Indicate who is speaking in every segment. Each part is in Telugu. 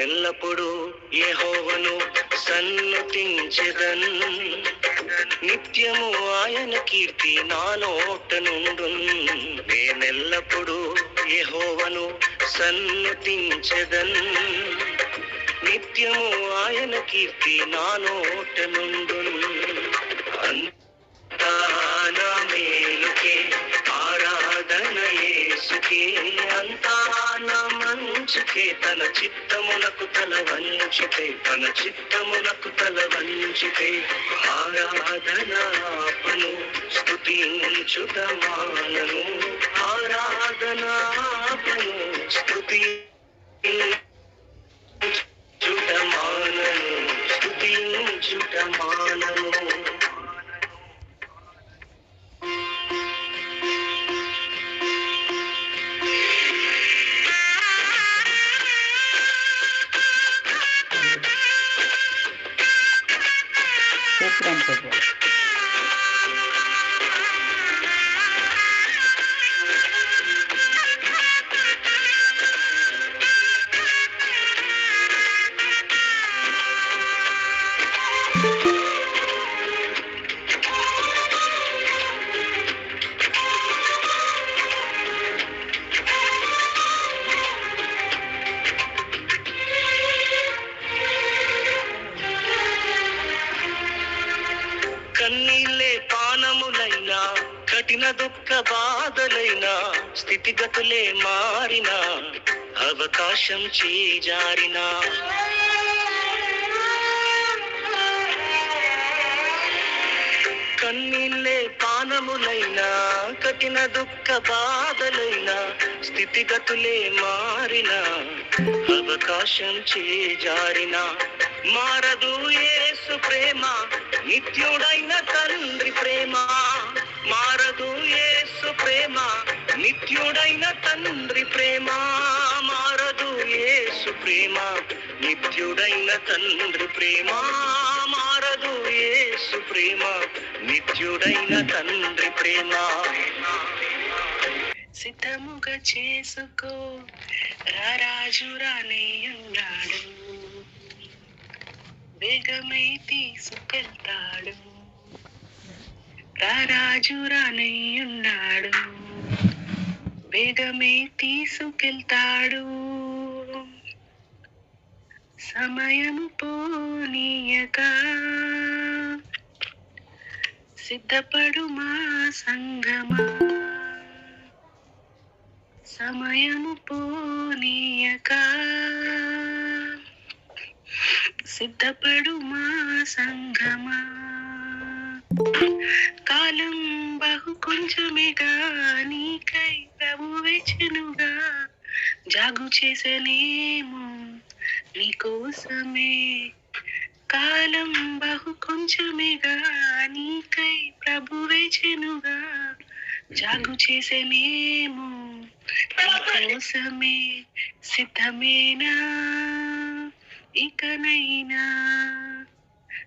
Speaker 1: నేనెల్లప్పుడూ యెహోవాను సన్నుతించెదన్. నిత్యము ఆయన కీర్తి నా నోట నుండున్. నేనెల్లప్పుడూ యెహోవాను సన్నుతించెదన్. నిత్యము ఆయన కీర్తి నా నోట నుండున్. అంతా నా మేలుకే ఆరాధన యేసుకే, అంతా నా మంచుకే. తన చిత్తమునకు తల వంచితే, తన చిత్తమునకు తల వంచితే ఆరాధనాపను, స్తుతించుట మానను. ఆరాధనాపను, స్తుతించుట మానను, స్తుతించుట మానను.
Speaker 2: స్తోత్రం ప్రభువా.
Speaker 1: కన్నీళ్ళే పానములైనా, కఠిన దుఃఖ బాధలైనా, స్థితిగతులే మారినా, అవకాశం చేజారినా, కన్నీళ్ళే పానములైనా, కఠిన దుఃఖ బాధలైనా, స్థితిగతులే మారినా, అవకాశం చేజారినా, మారదు యేసు ప్రేమ, నిత్యుడైన తండ్రి ప్రేమ. మారదు యేసు ప్రేమ, నిత్యుడైన తండ్రి ప్రేమ. మారదు యేసు ప్రేమ, నిత్యుడైన తండ్రి ప్రేమ. మారదు యేసు ప్రేమ, నిత్యుడైన తండ్రి ప్రేమ. సిద్ధముగా చేసుకో, రారాజు రానేయున్నాడు, వేగమై తీసుకెళ్తాడు. రారాజు రానేయున్నాడు, వేగమే తీసుకెళ్తాడు. సమయము పోనీయక సిద్ధపడు మా సంగమా. సమయము పోనీయక సిద్ధపడు మా సంగమా. కాలం బహు కొంచెమేగా, నీకై ప్రభు వెచెనుగా. జాగు చేసనేమో నీకోసమే. కాలం బహు కొంచెమేగా, నీకై ప్రభు వెచెనుగా. జాగు చేసనేమో నీకోసమే. సిద్ధమేనా ఇకనైనా,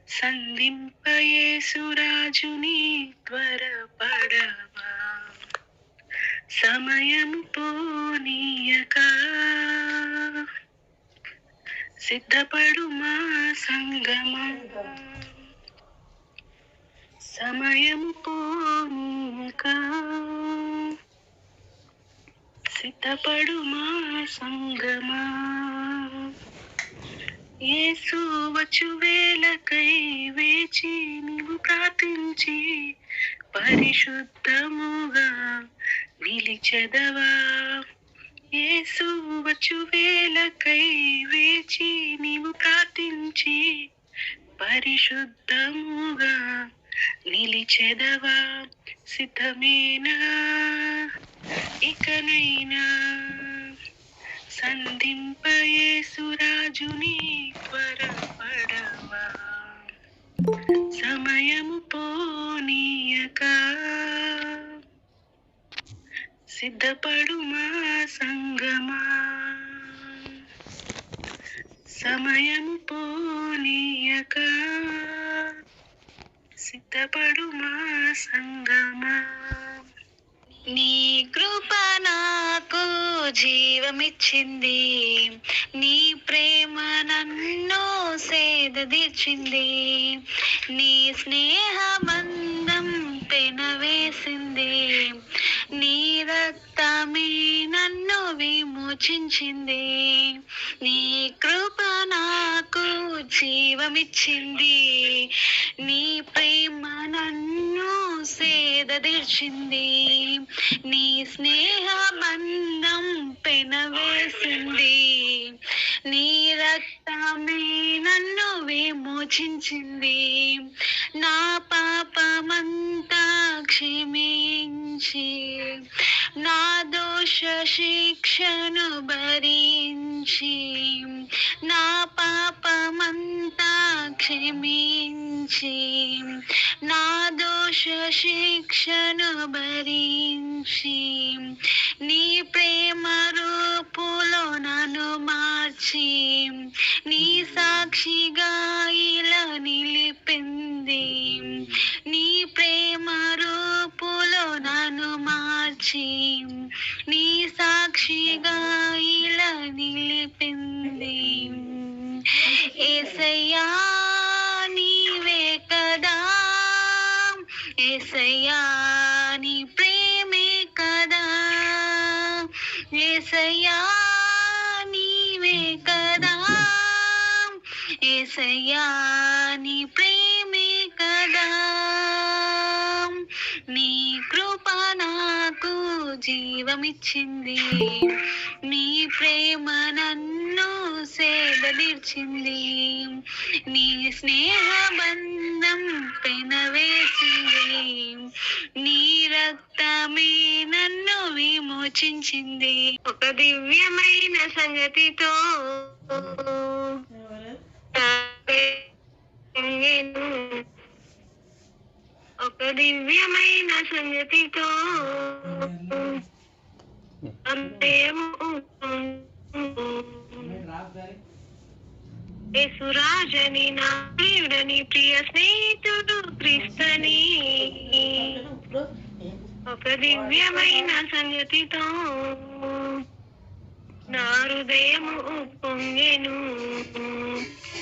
Speaker 1: సంధింపయేసురాజుని త్వరపడవా. సమయం పోనీయక సిద్ధపడు మా సంగమా. సమయం పోనీయక సిద్ధపడు మా సంగమా. యేసు వచ్చు వేళకై వేచి నీవు ప్రార్థించి, పరిశుద్ధముగా నిలిచెదవా. యేసు వచ్చు వేళకై వేచి నీవు ప్రార్థించి, పరిశుద్ధముగా నిలిచెదవా. సిద్ధమేనా ఇకనైనా, సంధింపయేసురాజుని త్వరపడవా. సమయము పోనీయక సిద్ధపడు మా సంగమా. సమయము పోనీయక సిద్ధపడు మా సంగమా.
Speaker 3: నీ కృప నాకు
Speaker 1: జీవమిచ్చింది, నీ ప్రేమ నన్ను సేదదీర్చింది, నీ స్నేహ బంధం పెనవేసింది, నీ రక్తమే నన్ను విమోచించింది, నీ కృప నాకు జీవమిచ్చింది, నీ ప్రేమ నన్ను సేదదీర్చింది, నీ స్నేహ బంధం పెనవేసింది, నీ రక్తమే నన్ను విమోచించింది, నా పాపమంతా క్షమించి, నా దోష శిక్షను భరించి, నా పాపమంతా క్షమించి, నా దోష శిక్షను భరించి, నీ ప్రేమ రూపులో నన్ను మార్చి, నీ సాక్షిగా ఇలా నిలిపింది, నీ ప్రేమ రూపులో నన్ను మార్చి, నీ సాక్షిగా ఇలా నిలిపింది, యేసయ్యా నీవే కదా, యేసయ్యా నీ ప్రేమే కదా, యేసయ్యా నీవే కదా, యేసయ్యా నీ ప్రేమే కదా, నీ కృప నాకు జీవమిచ్చింది, నీ ప్రేమ నన్ను సేదదీర్చింది, నీ స్నేహ బంధం పెనవేసింది, నీ రక్తమే నన్ను విమోచించింది. ఒక దివ్యమైన సంగతితో ఒక దివ్యమైన సంగతితో యేసురాజని నా ప్రియుడని ప్రియ స్నేహితుడు క్రీస్తుని, ఒక దివ్యమైన సంగతితో నా హృదయము ఉప్పొంగెను,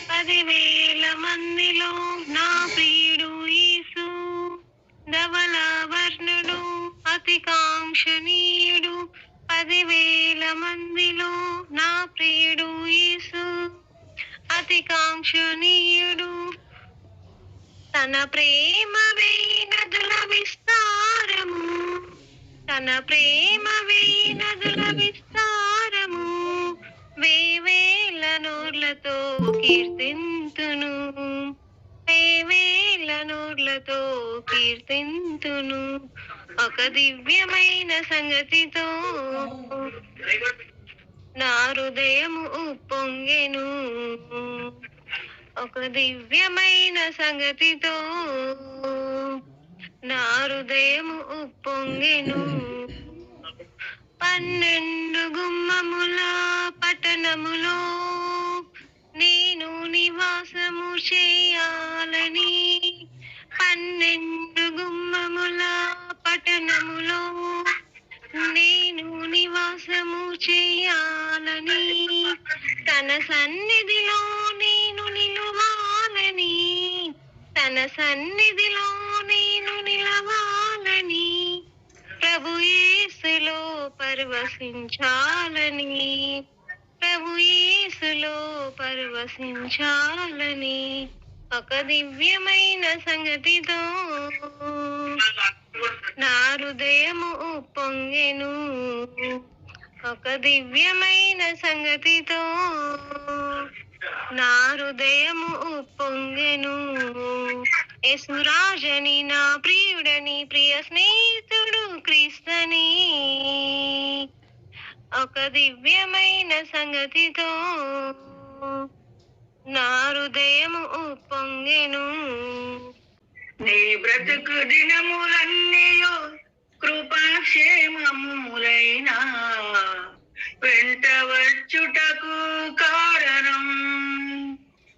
Speaker 1: 10,000 మందిలో నా ప్రియుడు యేసు, ధవల వర్ణుడు అతి కాంక్షణీయుడు, 10,000 మందిలో నా ప్రియుడు యేసు, అతి కాంక్షణీయుడు, తన ప్రేమ వేనదుల విస్తారము, తన ప్రేమ వేనదుల విస్తారము, 10,000 నోర్లతో కీర్తింతును, 10,000 నోర్లతో కీర్తింతును, ఒక దివ్యమైన సంగతితో నా హృదయము ఉప్పొంగెను, ఒక దివ్యమైన సంగతితో నా హృదయము ఉప్పొంగెను, 12 గుమ్మముల పట్టణములో నేను నివాసము చేయాలని, 12 గుమ్మముల పట్టణములో నేను నివాసము చేయాలని, తన సన్నిధిలో నేను నిలవాలని, తన సన్నిధిలో నేను నిలవాలని, ప్రభు యేసులో పరవశించాలని, ప్రభు యేసులో పరవశించాలని, ఒక దివ్యమైన సంగతితో నా హృదయము ఉప్పొంగెను, ఒక దివ్యమైన సంగతితో నా హృదయము ఉప్పొంగెను, యేసురాజని నా ప్రియుడని ప్రియ స్నేహితుడు క్రీస్తుని, ఒక దివ్యమైన సంగతితో నా హృదయము ఉప్పొంగెను,
Speaker 3: నీ బ్రతుకు దినములన్నీయో కృపాక్షేమములైనా వెంట వచ్చుటకు కారణం,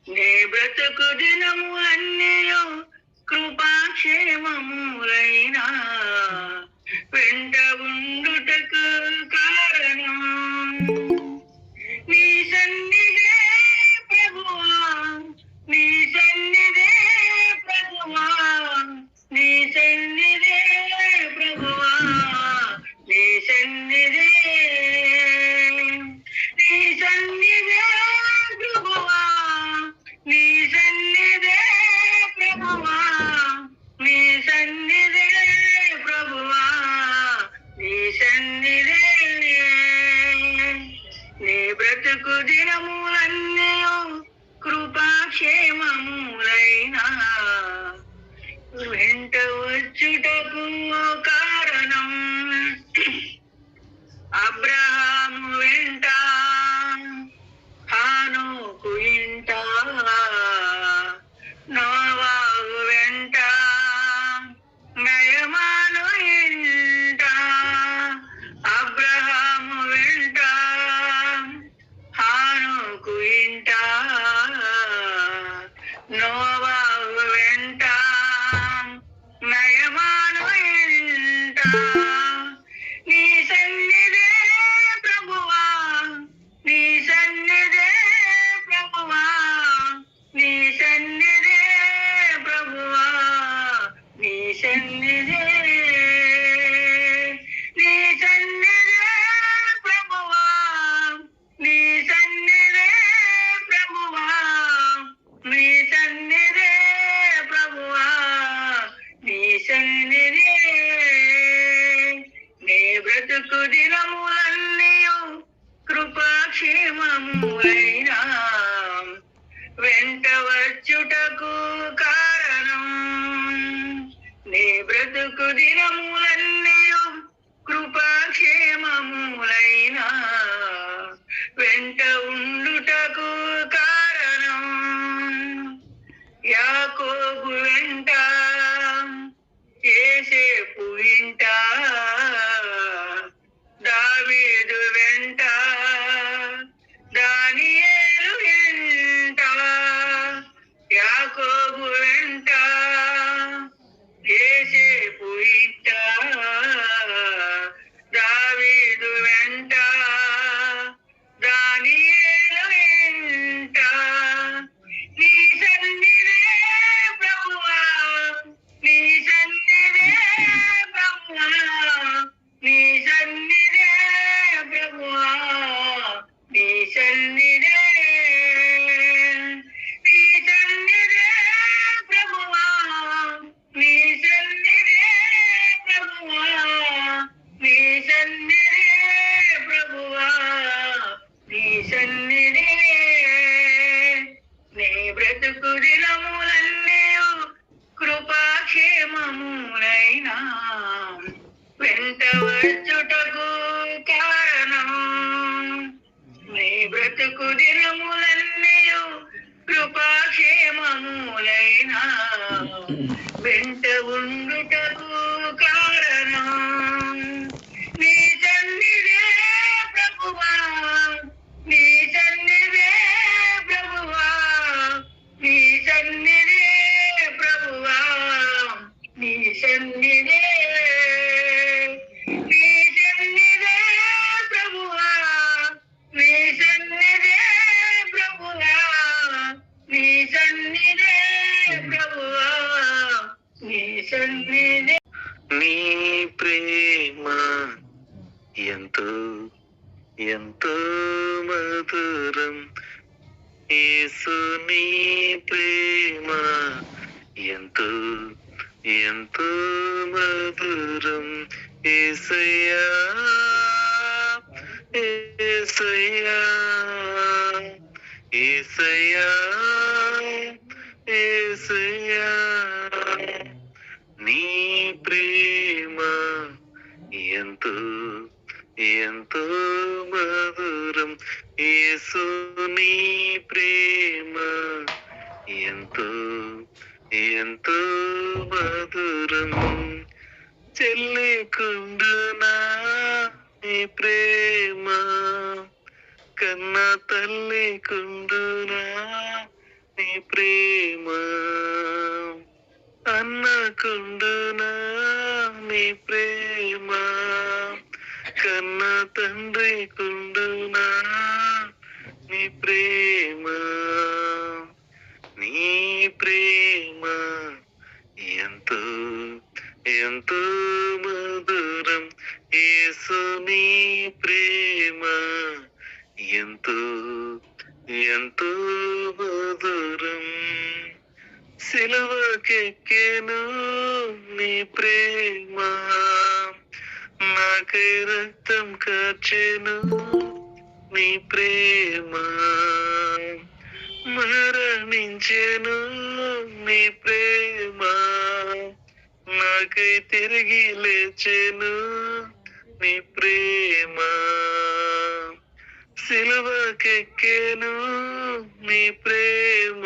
Speaker 3: నీ బ్రతుకు దినములన్నీయో కృపాక్షేమములైనా వెంట ఉండుటకు కారణం, నీ సన్నిధే ప్రభువా, నీ సన్నిధే ప్రభువా, నీ సన్నిధే ప్రభువా, నీ సన్నిధే. నీ బ్రతుకు దినములన్నయో కృపాక్షేమములైనా వెంట వచ్చుటకు కారణం. అబ్రహాము వెంట, హానోకు ఇంట, నోవాహు వెంట, నయమాను ఇంట. అబ్రహాము వెంట, హానోకు ఇంట, నోవాహు వెంట, నయమాను ఇంట. నీ సన్నిధే ప్రభువా, నీ సన్నిధే ప్రభువా, నీ సన్నిధే ప్రభువా, నీ సన్నిధే. నీ సన్నిధే ప్రభువా, నీ సన్నిధే ప్రభువా, నీ సన్నిధే ప్రభువా, నీ సన్నిధే. నీ బ్రతుకు దినములన్నయో కృపాక్షేమములైనా వెంట వచ్చుటకు కారణం. నీ బ్రతుకు దినములన్నయో కృపాక్షేమములైనా వెంట ఉండుటకు కారణం. యాకోబు వెంట, యేసేపు ఇంట, దావీదు వెంట, దానియేలు వెంట. యాకోబు వెంట, యేసేపు ఇంట, దావీదు వెంట, దానియేలు వెంట. నీ సన్నిధే ప్రభువా, నీ సన్నిధే ప్రభువా, నీ సన్నిధే ప్రభువా, నీ సన్నిధే. నీ సన్నిధే ప్రభువా, నీ సన్నిధే ప్రభువా, నీ సన్నిధే ప్రభువా, నీ సన్నిధే. నీ బ్రతుకు దినములన్నయో కృపాక్షేమములైనా వెంట వచ్చుటకు కారణం. నీ బ్రతుకు దినములన్నయో కృపాక్షేమములైనా వెంట ఉండుటకు కారణం. నీ సన్నిధే ప్రభువా, నీ సన్నిధే ప్రభువా, నీ సన్నిధే ప్రభువా, నీ సన్నిధే. నీ సన్నిధే ప్రభువా, నీ సన్నిధే ప్రభువా, నీ సన్నిధే ప్రభువా, నీ సన్నిధే.
Speaker 4: నీ ప్రేమ ఎంతో ఎంతో మధురం, యేసు నీ ప్రేమ ఎంతో ఎంతో మధురం. యేసయ్యా, యేసయ్యా, యేసయ్యా, యేసయ్యా. నీ ప్రేమ ఎంతో ఎంతో మధురం, యేసు నీ ప్రేమ ఎంతో ఎంతో మధురం. చెల్లికుండునా నీ ప్రేమ, కన్న తల్లి కుండునా నీ ప్రేమ, అన్నకుండునా నీ ప్రేమ, కన్న తండ్రి కుండునా నీ ప్రేమ. నీ ప్రేమ ఎంతో ఎంతో మధురం, యేసుని ప్రేమ ఎంతో ఎంతో మధురం. సిలువకెక్కెను నీ ప్రేమ, నాకై రక్తం కార్చెను నీ ప్రేమ. మరణించెను నీ ప్రేమ, నాకై తిరిగి లేచెను నీ ప్రేమ. సిలువకెక్కెను నీ ప్రేమ,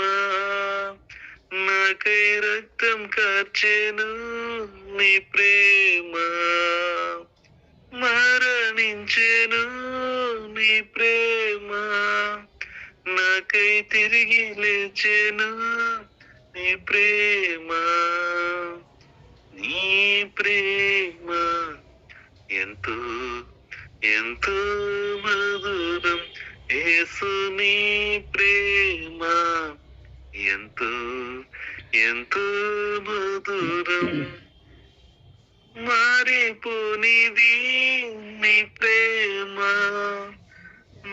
Speaker 4: నాకై రక్తం కార్చెను నీ ప్రేమ. మరణించెను నీ ప్రేమ, నాకై తిరిగి లేచెను నీ ప్రేమ. నీ ప్రేమ ఎంతో ఎంతో మధురం. యేసుని ప్రేమ ఎంతో ఎంతో మధురం. మారిపోనిది నీ ప్రేమ,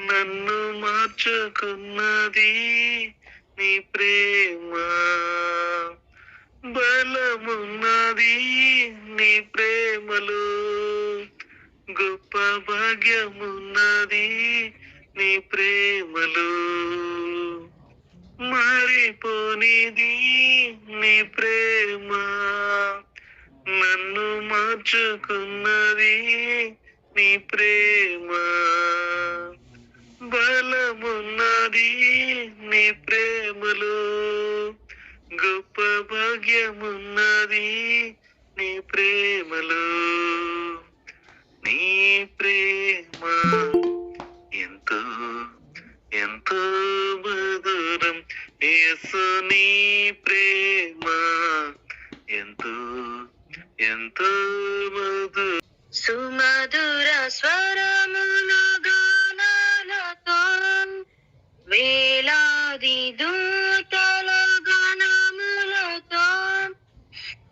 Speaker 4: నన్ను మార్చుకున్నది నీ ప్రేమ. బలమున్నది నీ ప్రేమలో, గొప్ప భాగ్యమున్నది నీ ప్రేమలో. మారిపోనిది నీ ప్రేమ, నన్ను మార్చుకున్నది నీ ప్రేమ. బలమున్నది నీ ప్రేమలో, గొప్ప భాగ్యమున్నది నీ ప్రేమలో. నీ ప్రేమ ఎంతో ఎంతో మధురం. యేసుని ప్రేమ ఎంతో ఎంతో మధురం.
Speaker 1: సుమధుర స్వరముల గానాలతో వేలాది దూతల గణములతో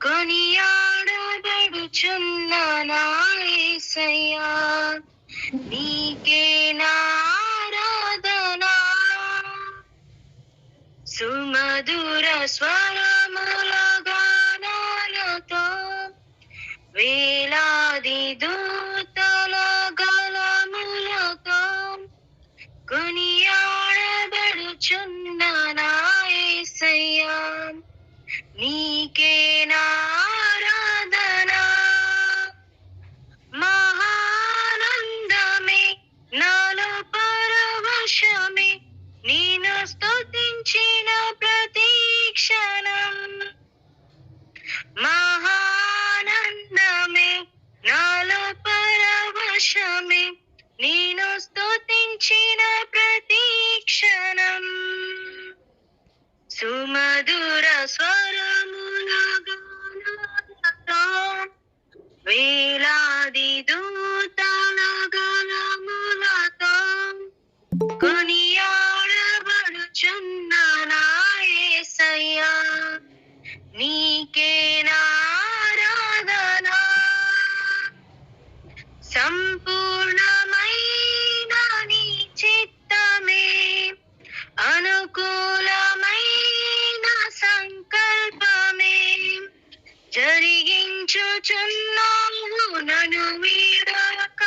Speaker 1: కొనియాడబడుచున్న నా యేసయ్యా, నీకే నా ఆరాధన. సుమధుర స్వరముల గానాలతో వేలాది దూతల గళములతో కొనియాడబడుచున్న నా యేసయ్యా, నీకే నా ఆరాధన. మహానందమే నాలో పరవశమే, నేను స్తుతించిన ప్రతి క్షణం. మహానందమే నాలో పరవశమే, నేను స్తుతించిన ప్రతి క్షణం. సుమధుర స్వరముల గానాలతో వేలాది దూతల గళములతో కొనియాడబడుచున్న నా యేసయ్యా, నీకే నా ఆరాధన. సంపూర్ణమైన నీ చిత్తమే, అనుకూలమైన సంకల్పమే జరిగించుచున్నావు నన్ను వీడక.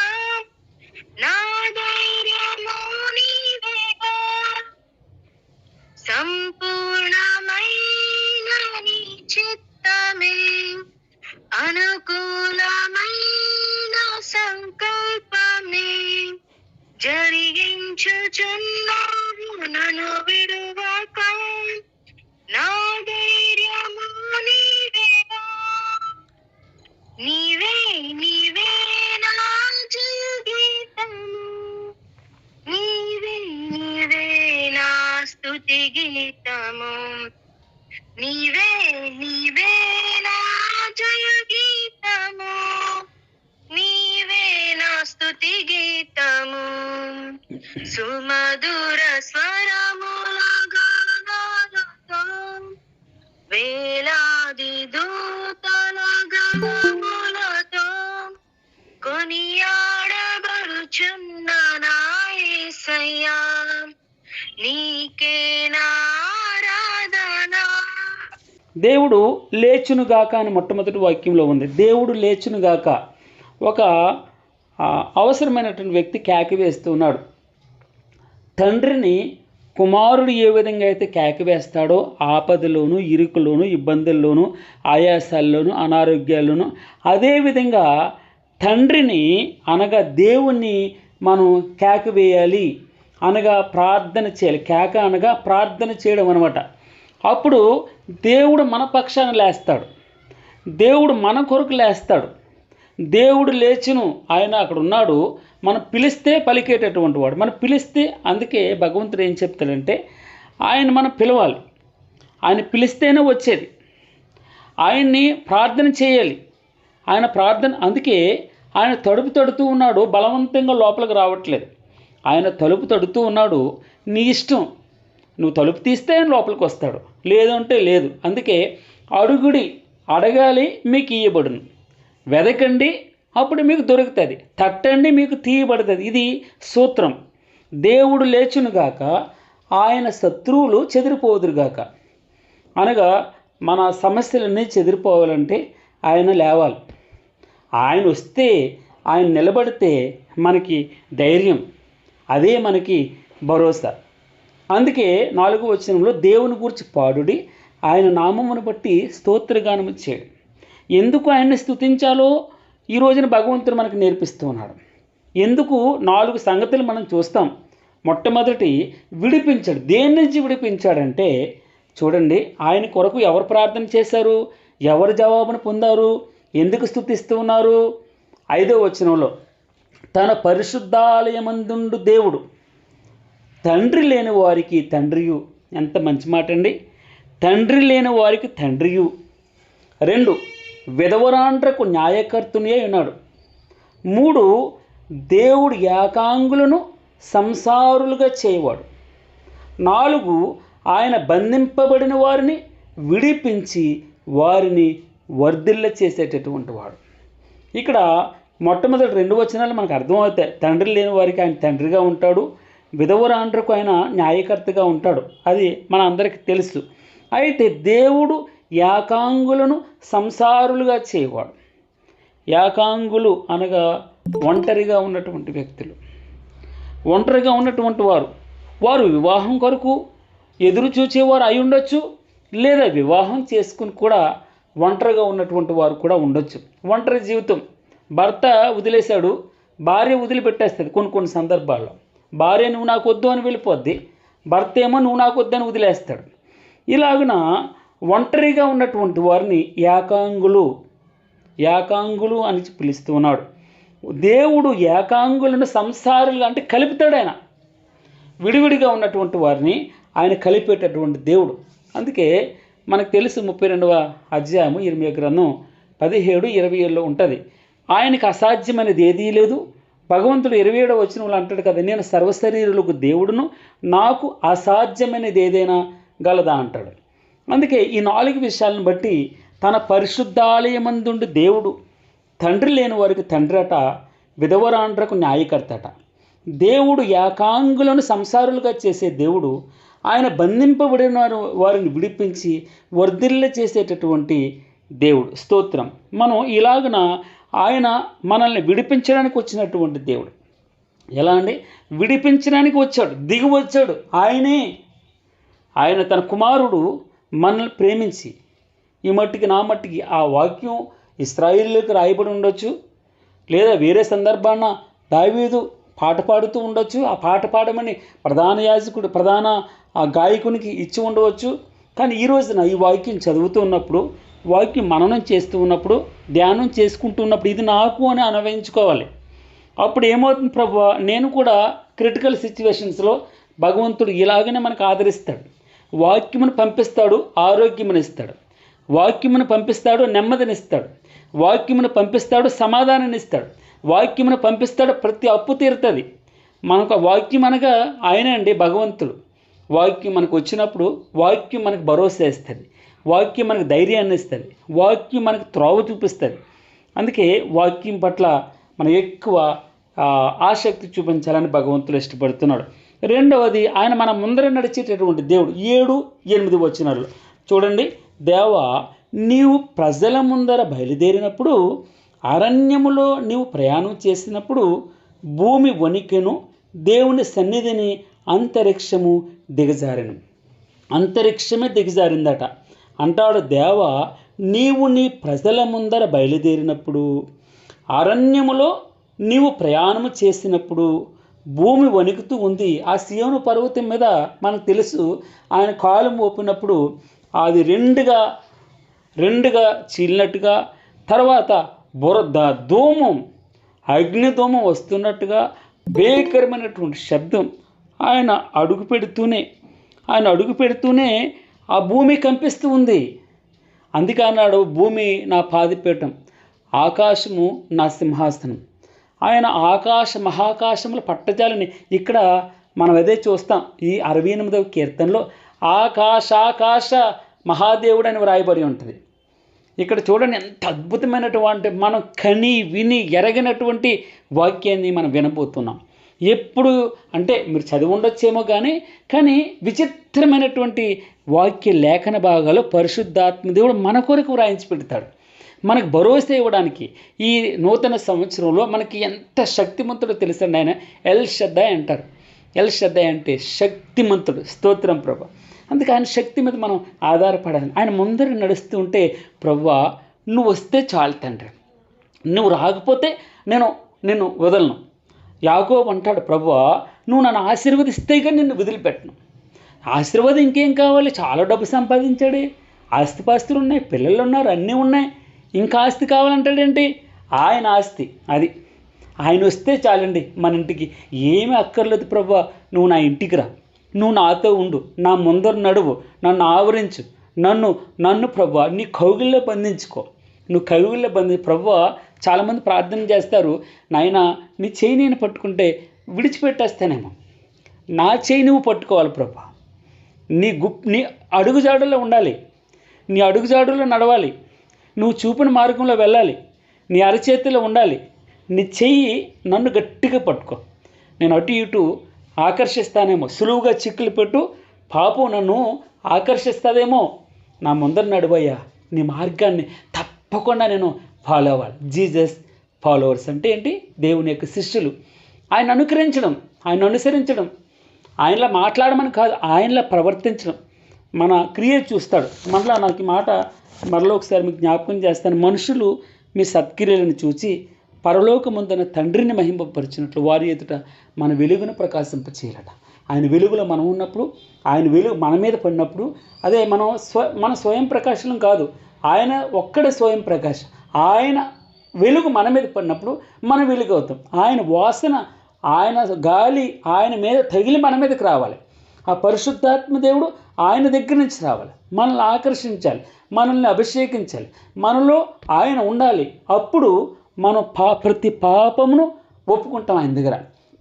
Speaker 1: నా ధైర్యము నీవేగా, సంపూర్ణమైన నీ చిత్తమే, అనుకూలమైన సంకల్పమే జరిగించుచున్నావు నన్ను విడువక. నా ధైర్యము నీవేగా, నీవే నీవే నా జయగీతము, నీవే నీవే నా స్తుతి గీతము. నీవే నీవే నా జయ గీతము, నీవే నా స్తుతి గీతము. సుమధుర స్వరముల గానాలతో వేలాది దూతల గళములతో కొనియా యేసయ్యా నీకే నారాధన.
Speaker 2: దేవుడు లేచునుగాక అని మొట్టమొదటి వాక్యంలో ఉంది. దేవుడు లేచునుగాక. ఒక అవసరమైనటువంటి వ్యక్తి కేక వేస్తూ ఉన్నాడు. తండ్రిని కుమారుడు ఏ విధంగా అయితే కేక వేస్తాడో ఆపదలోను, ఇరుకులోను, ఇబ్బందుల్లోనూ, ఆయాసాల్లోనూ, అనారోగ్యాల్లోనూ, అదేవిధంగా తండ్రిని అనగా దేవుణ్ణి మనం కేక వేయాలి, అనగా ప్రార్థన చేయాలి. కేక అనగా ప్రార్థన చేయడం అనమాట. అప్పుడు దేవుడు మన పక్షాన లేస్తాడు, దేవుడు మన కొరకు లేస్తాడు. దేవుడు లేచును, ఆయన అక్కడ ఉన్నాడు. మనం పిలిస్తే పలికేటటువంటి వాడు. మనం పిలిస్తే, అందుకే భగవంతుడు ఏం చెప్తాడంటే ఆయన మనం పిలవాలి. ఆయన పిలిస్తేనే వచ్చేది. ఆయన్ని ప్రార్థన చేయాలి. ఆయన ప్రార్థన, అందుకే ఆయన తలుపు తడుతూ ఉన్నాడు, బలవంతంగా లోపలికి రావట్లేదు. ఆయన తలుపు తడుతూ ఉన్నాడు, నీ ఇష్టం. నువ్వు తలుపు తీస్తే ఆయన లోపలికి వస్తాడు, లేదంటే లేదు. అందుకే అడుగుడి, అడగాలి, మీకు ఇయ్యబడును. వెదకండి, అప్పుడు మీకు దొరుకుతుంది. తట్టండి, మీకు తీయబడుతుంది. ఇది సూత్రం. దేవుడు లేచునుగాక, ఆయన శత్రువులు చెదిరిపోదురుగాక. అనగా మన సమస్యలన్నీ చెదిరిపోవాలంటే ఆయన లేవాలి. ఆయన వస్తే, ఆయన నిలబడితే మనకి ధైర్యం, అదే మనకి భరోసా. అందుకే 4వ వచనంలో దేవుని గురించి పాడుడి, ఆయన నామమును బట్టి స్తోత్రగానము చేయడు. ఎందుకు ఆయన్ని స్తుతించాలో ఈ రోజున భగవంతుడు మనకు నేర్పిస్తూ ఉన్నాడు. ఎందుకు 4 సంగతులు మనం చూస్తాం. మొట్టమొదటి, విడిపించాడు. దేని నుంచి విడిపించాడంటే చూడండి, ఆయన కొరకు ఎవరు ప్రార్థన చేశారు, ఎవరు జవాబును పొందారు, ఎందుకు స్తుతిస్తూ ఉన్నారు. 5వ వచనంలో తన పరిశుద్ధాలయమందుండు దేవుడు తండ్రి లేని వారికి తండ్రియు. ఎంత మంచి మాట అండి. తండ్రి లేని వారికి తండ్రియు. 2, విధవరాండ్రకు న్యాయకర్తుని అయి ఉన్నాడు. 3, దేవుడు ఏకాంగులను సంసారులుగా చేయవాడు. 4, ఆయన బంధింపబడిన వారిని విడిపించి వారిని వర్ధిల్ల చేసేటటువంటి వాడు. ఇక్కడ మొట్టమొదటి 2 వచనాలు మనకు అర్థమవుతాయి. తండ్రి లేని వారికి ఆయన తండ్రిగా ఉంటాడు, విధవరాండ్రకు ఆయన న్యాయకర్తగా ఉంటాడు. అది మన అందరికీ తెలుసు. అయితే దేవుడు ఏకాంగులను సంసారులుగా చేయవాడు. ఏకాంగులు అనగా ఒంటరిగా ఉన్నటువంటి వ్యక్తులు, ఒంటరిగా ఉన్నటువంటి వారు వివాహం కొరకు ఎదురు చూచేవారు అయి ఉండొచ్చు, లేదా వివాహం చేసుకుని కూడా ఒంటరిగా ఉన్నటువంటి వారు కూడా ఉండొచ్చు. ఒంటరి జీవితం, భర్త వదిలేశాడు, భార్య వదిలిపెట్టేస్తుంది. కొన్ని సందర్భాల్లో భార్య నువ్వు నాకు వద్దు అని వెళ్ళిపోద్ది, భర్త ఏమో నువ్వు నాకు వద్దని వదిలేస్తాడు. ఇలాగున ఒంటరిగా ఉన్నటువంటి వారిని ఏకాంగులు అని పిలుస్తూ ఉన్నాడు. దేవుడు ఏకాంగులను సంసారులు అంటే కలుపుతాడు. ఆయన విడివిడిగా ఉన్నటువంటి వారిని ఆయన కలిపేటటువంటి దేవుడు. అందుకే మనకు తెలుసు 32వ అధ్యాయము ఇర్మియా గ్రంథం 17-27లో ఉంటుంది. ఆయనకు అసాధ్యమైనది ఏదీ లేదు. భగవంతుడు 27వ వచనంలో అంటాడు కదా, నేను సర్వశరీరులకు దేవుడును, నాకు అసాధ్యమైనది ఏదైనా గలదా అంటాడు. అందుకే ఈ 4 విషయాలను బట్టి తన పరిశుద్ధాలయమందుండు దేవుడు తండ్రి లేని వారికి తండ్రి అట, విధవరాండ్రకు న్యాయకర్తట. దేవుడు ఏకాంగులను సంసారులుగా చేసే దేవుడు, ఆయన బంధింపబడిన వారిని విడిపించి వర్ధిల్ల చేసేటటువంటి దేవుడు. స్తోత్రం. మనం ఇలాగున ఆయన మనల్ని విడిపించడానికి వచ్చినటువంటి దేవుడు. ఎలా అండి? విడిపించడానికి వచ్చాడు, దిగి వచ్చాడు. ఆయన తన కుమారుడు మనల్ని ప్రేమించి, ఈ మట్టికి నా మట్టికి ఆ వాక్యం ఇశ్రాయేలుకి రాయబడి ఉండొచ్చు, లేదా వేరే సందర్భాన దావీదు పాట పాడుతూ ఉండొచ్చు. ఆ పాట పాడమని ప్రధాన గాయకునికి ఇచ్చి ఉండవచ్చు. కానీ ఈ రోజున ఈ వాక్యం చదువుతూ ఉన్నప్పుడు, వాక్యం మననం చేస్తూ ఉన్నప్పుడు, ధ్యానం చేసుకుంటూ ఉన్నప్పుడు ఇది నాకు అని అన్వయించుకోవాలి. అప్పుడు ఏమవుతుంది, ప్రభువా నేను కూడా క్రిటికల్ సిచ్యువేషన్స్లో భగవంతుడు ఇలాగనే మనకు ఆదరిస్తాడు. వాక్యమును పంపిస్తాడు, ఆరోగ్యమునిస్తాడు. వాక్యమును పంపిస్తాడు, నెమ్మదినిస్తాడు. వాక్యమును పంపిస్తాడు, సమాధానాన్ని ఇస్తాడు. వాక్యమును పంపిస్తాడు, ప్రతి అప్పు తీరుతుంది. మనకు వాక్యం అనగా ఆయనే అండి, భగవంతుడు. వాక్యం మనకు వచ్చినప్పుడు వాక్యం మనకు భరోసా ఇస్తుంది, వాక్యం మనకు ధైర్యాన్ని ఇస్తుంది, వాక్యం మనకు త్రోవ చూపిస్తుంది. అందుకే వాక్యం పట్ల మనం ఎక్కువ ఆసక్తి చూపించాలని భగవంతుడు ఇష్టపడుతున్నాడు. రెండవది, ఆయన మన ముందర నడిచేటటువంటి దేవుడు. 7-8 వచనాలు చూడండి. దేవా, నీవు ప్రజల ముందర బయలుదేరినప్పుడు, అరణ్యములో నీవు ప్రయాణం చేసినప్పుడు భూమి వణికెను, దేవుని సన్నిధిని అంతరిక్షము దిగజారెను. అంతరిక్షమే దిగజారిందట. అంటాడు, దేవా, నీవు నీ ప్రజల ముందర బయలుదేరినప్పుడు, అరణ్యములో నీవు ప్రయాణము చేసినప్పుడు భూమి వణుకుతూ ఉంది. ఆ సీయోను పర్వతం మీద మనకు తెలుసు, ఆయన కాలు మోపినప్పుడు అది రెండుగా చీలినట్టుగా, తర్వాత ధూమం, అగ్నిధూమం వస్తున్నట్టుగా భీకరమైనటువంటి శబ్దం. ఆయన అడుగు పెడుతూనే ఆ భూమి కంపిస్తూ ఉంది. అందుకే అన్నాడు, భూమి నా పాదపీఠం, ఆకాశము నా సింహాసనం. ఆయన ఆకాశ మహాకాశముల పట్టజాలని ఇక్కడ మనం అదే చూస్తాం. ఈ 68వ కీర్తనలో ఆకాశ మహాదేవుడు అని వ్రాయబడి ఉంటుంది. ఇక్కడ చూడండి ఎంత అద్భుతమైనటువంటి, మనం కని విని ఎరగినటువంటి వాక్యాన్ని మనం వినబోతున్నాం. ఎప్పుడు అంటే మీరు చదివి ఉండొచ్చేమో కానీ విచిత్రమైనటువంటి వాక్య లేఖన భాగాలు పరిశుద్ధాత్మ దేవుడు మన కొరకు వ్రాయించి పెడతాడు. మనకు భరోసా ఇవ్వడానికి ఈ నూతన సంవత్సరంలో మనకి ఎంత శక్తిమంతుడో తెలుసండి. ఆయన ఎల్ షద్దాయ్ అంటారు. ఎల్ షద్దాయ్ అంటే శక్తిమంతుడు. స్తోత్రం ప్రభా. అందుకే ఆయన శక్తి మీద మనం ఆధారపడాలి. ఆయన ముందర నడుస్తూ ఉంటే, ప్రభువా నువ్వు వస్తే చాలు తండ్రి, నువ్వు రాకపోతే నిన్ను వదలను. యాకోబు అంటాడు, ప్రభువా నువ్వు నన్ను ఆశీర్వదిస్తే కానీ నిన్ను వదిలిపెట్టను. ఆశీర్వాదం ఇంకేం కావాలి? చాలా డబ్బు సంపాదించాడు, ఆస్తిపాస్తులు ఉన్నాయి, పిల్లలు ఉన్నారు, అన్నీ ఉన్నాయి, ఇంకా ఆస్తి కావాలంటాడేంటి? ఆయన ఆస్తి అది. ఆయన వస్తే చాలండి మన ఇంటికి. ఏమీ అక్కర్లేదు ప్రభువా, నువ్వు నా ఇంటికి రా, నువ్వు నాతో ఉండు, నా ముందర నడువు, నన్ను ఆవరించు, నన్ను ప్రభువా నీ కౌగిల్లో బంధించుకో, నువ్వు కౌగిల్లో ప్రభువా. చాలామంది ప్రార్థన చేస్తారు, నాయన నీ చేయి నేను పట్టుకుంటే విడిచిపెట్టేస్తానేమో, నా చేయి నువ్వు పట్టుకోవాలి ప్రభువా, నీ అడుగుజాడుల్లో ఉండాలి, నీ అడుగుజాడుల్లో నడవాలి, నువ్వు చూపిన మార్గంలో వెళ్ళాలి, నీ అరచేతిలో ఉండాలి, నీ చెయ్యి నన్ను గట్టిగా పట్టుకో, నేను అటు ఇటు ఆకర్షిస్తానేమో, సులువుగా చిక్కులు పెట్టు, పాపం నన్ను ఆకర్షిస్తుందేమో, నా ముందర నడువయ్యా, నీ మార్గాన్ని తప్పకుండా నేను ఫాలో అవ్వాలి. జీసస్ ఫాలోవర్స్ అంటే ఏంటి? దేవుని యొక్క శిష్యులు. ఆయన అనుసరించడం, ఆయనలా మాట్లాడమని కాదు, ఆయనలా ప్రవర్తించడం. మన క్రియ చూస్తాడు. నాకు ఈ మాట మరలో ఒకసారి మీకు జ్ఞాపకం చేస్తాను. మనుషులు మీ సత్క్రియలను చూచి పరలోకమందున తండ్రిని మహింపపరిచినట్లు వారి ఎదుట మన వెలుగును ప్రకాశింపచేయాలట. ఆయన వెలుగులో మనం ఉన్నప్పుడు, ఆయన వెలుగు మన మీద పడినప్పుడు, అదే మన స్వయం ప్రకాశం కాదు, ఆయన ఒక్కడే స్వయం ప్రకాశం. ఆయన వెలుగు మన మీద పడినప్పుడు మనం వెలుగు అవుతాం. ఆయన వాసన, ఆయన గాలి ఆయన మీద తగిలి మన మీదకి రావాలి. ఆ పరిశుద్ధాత్మ దేవుడు ఆయన దగ్గర నుంచి రావాలి, మనల్ని ఆకర్షించాలి, మనల్ని అభిషేకించాలి, మనలో ఆయన ఉండాలి. అప్పుడు మనం ప్రతి పాపమును ఒప్పుకుంటాం ఆయన దగ్గర.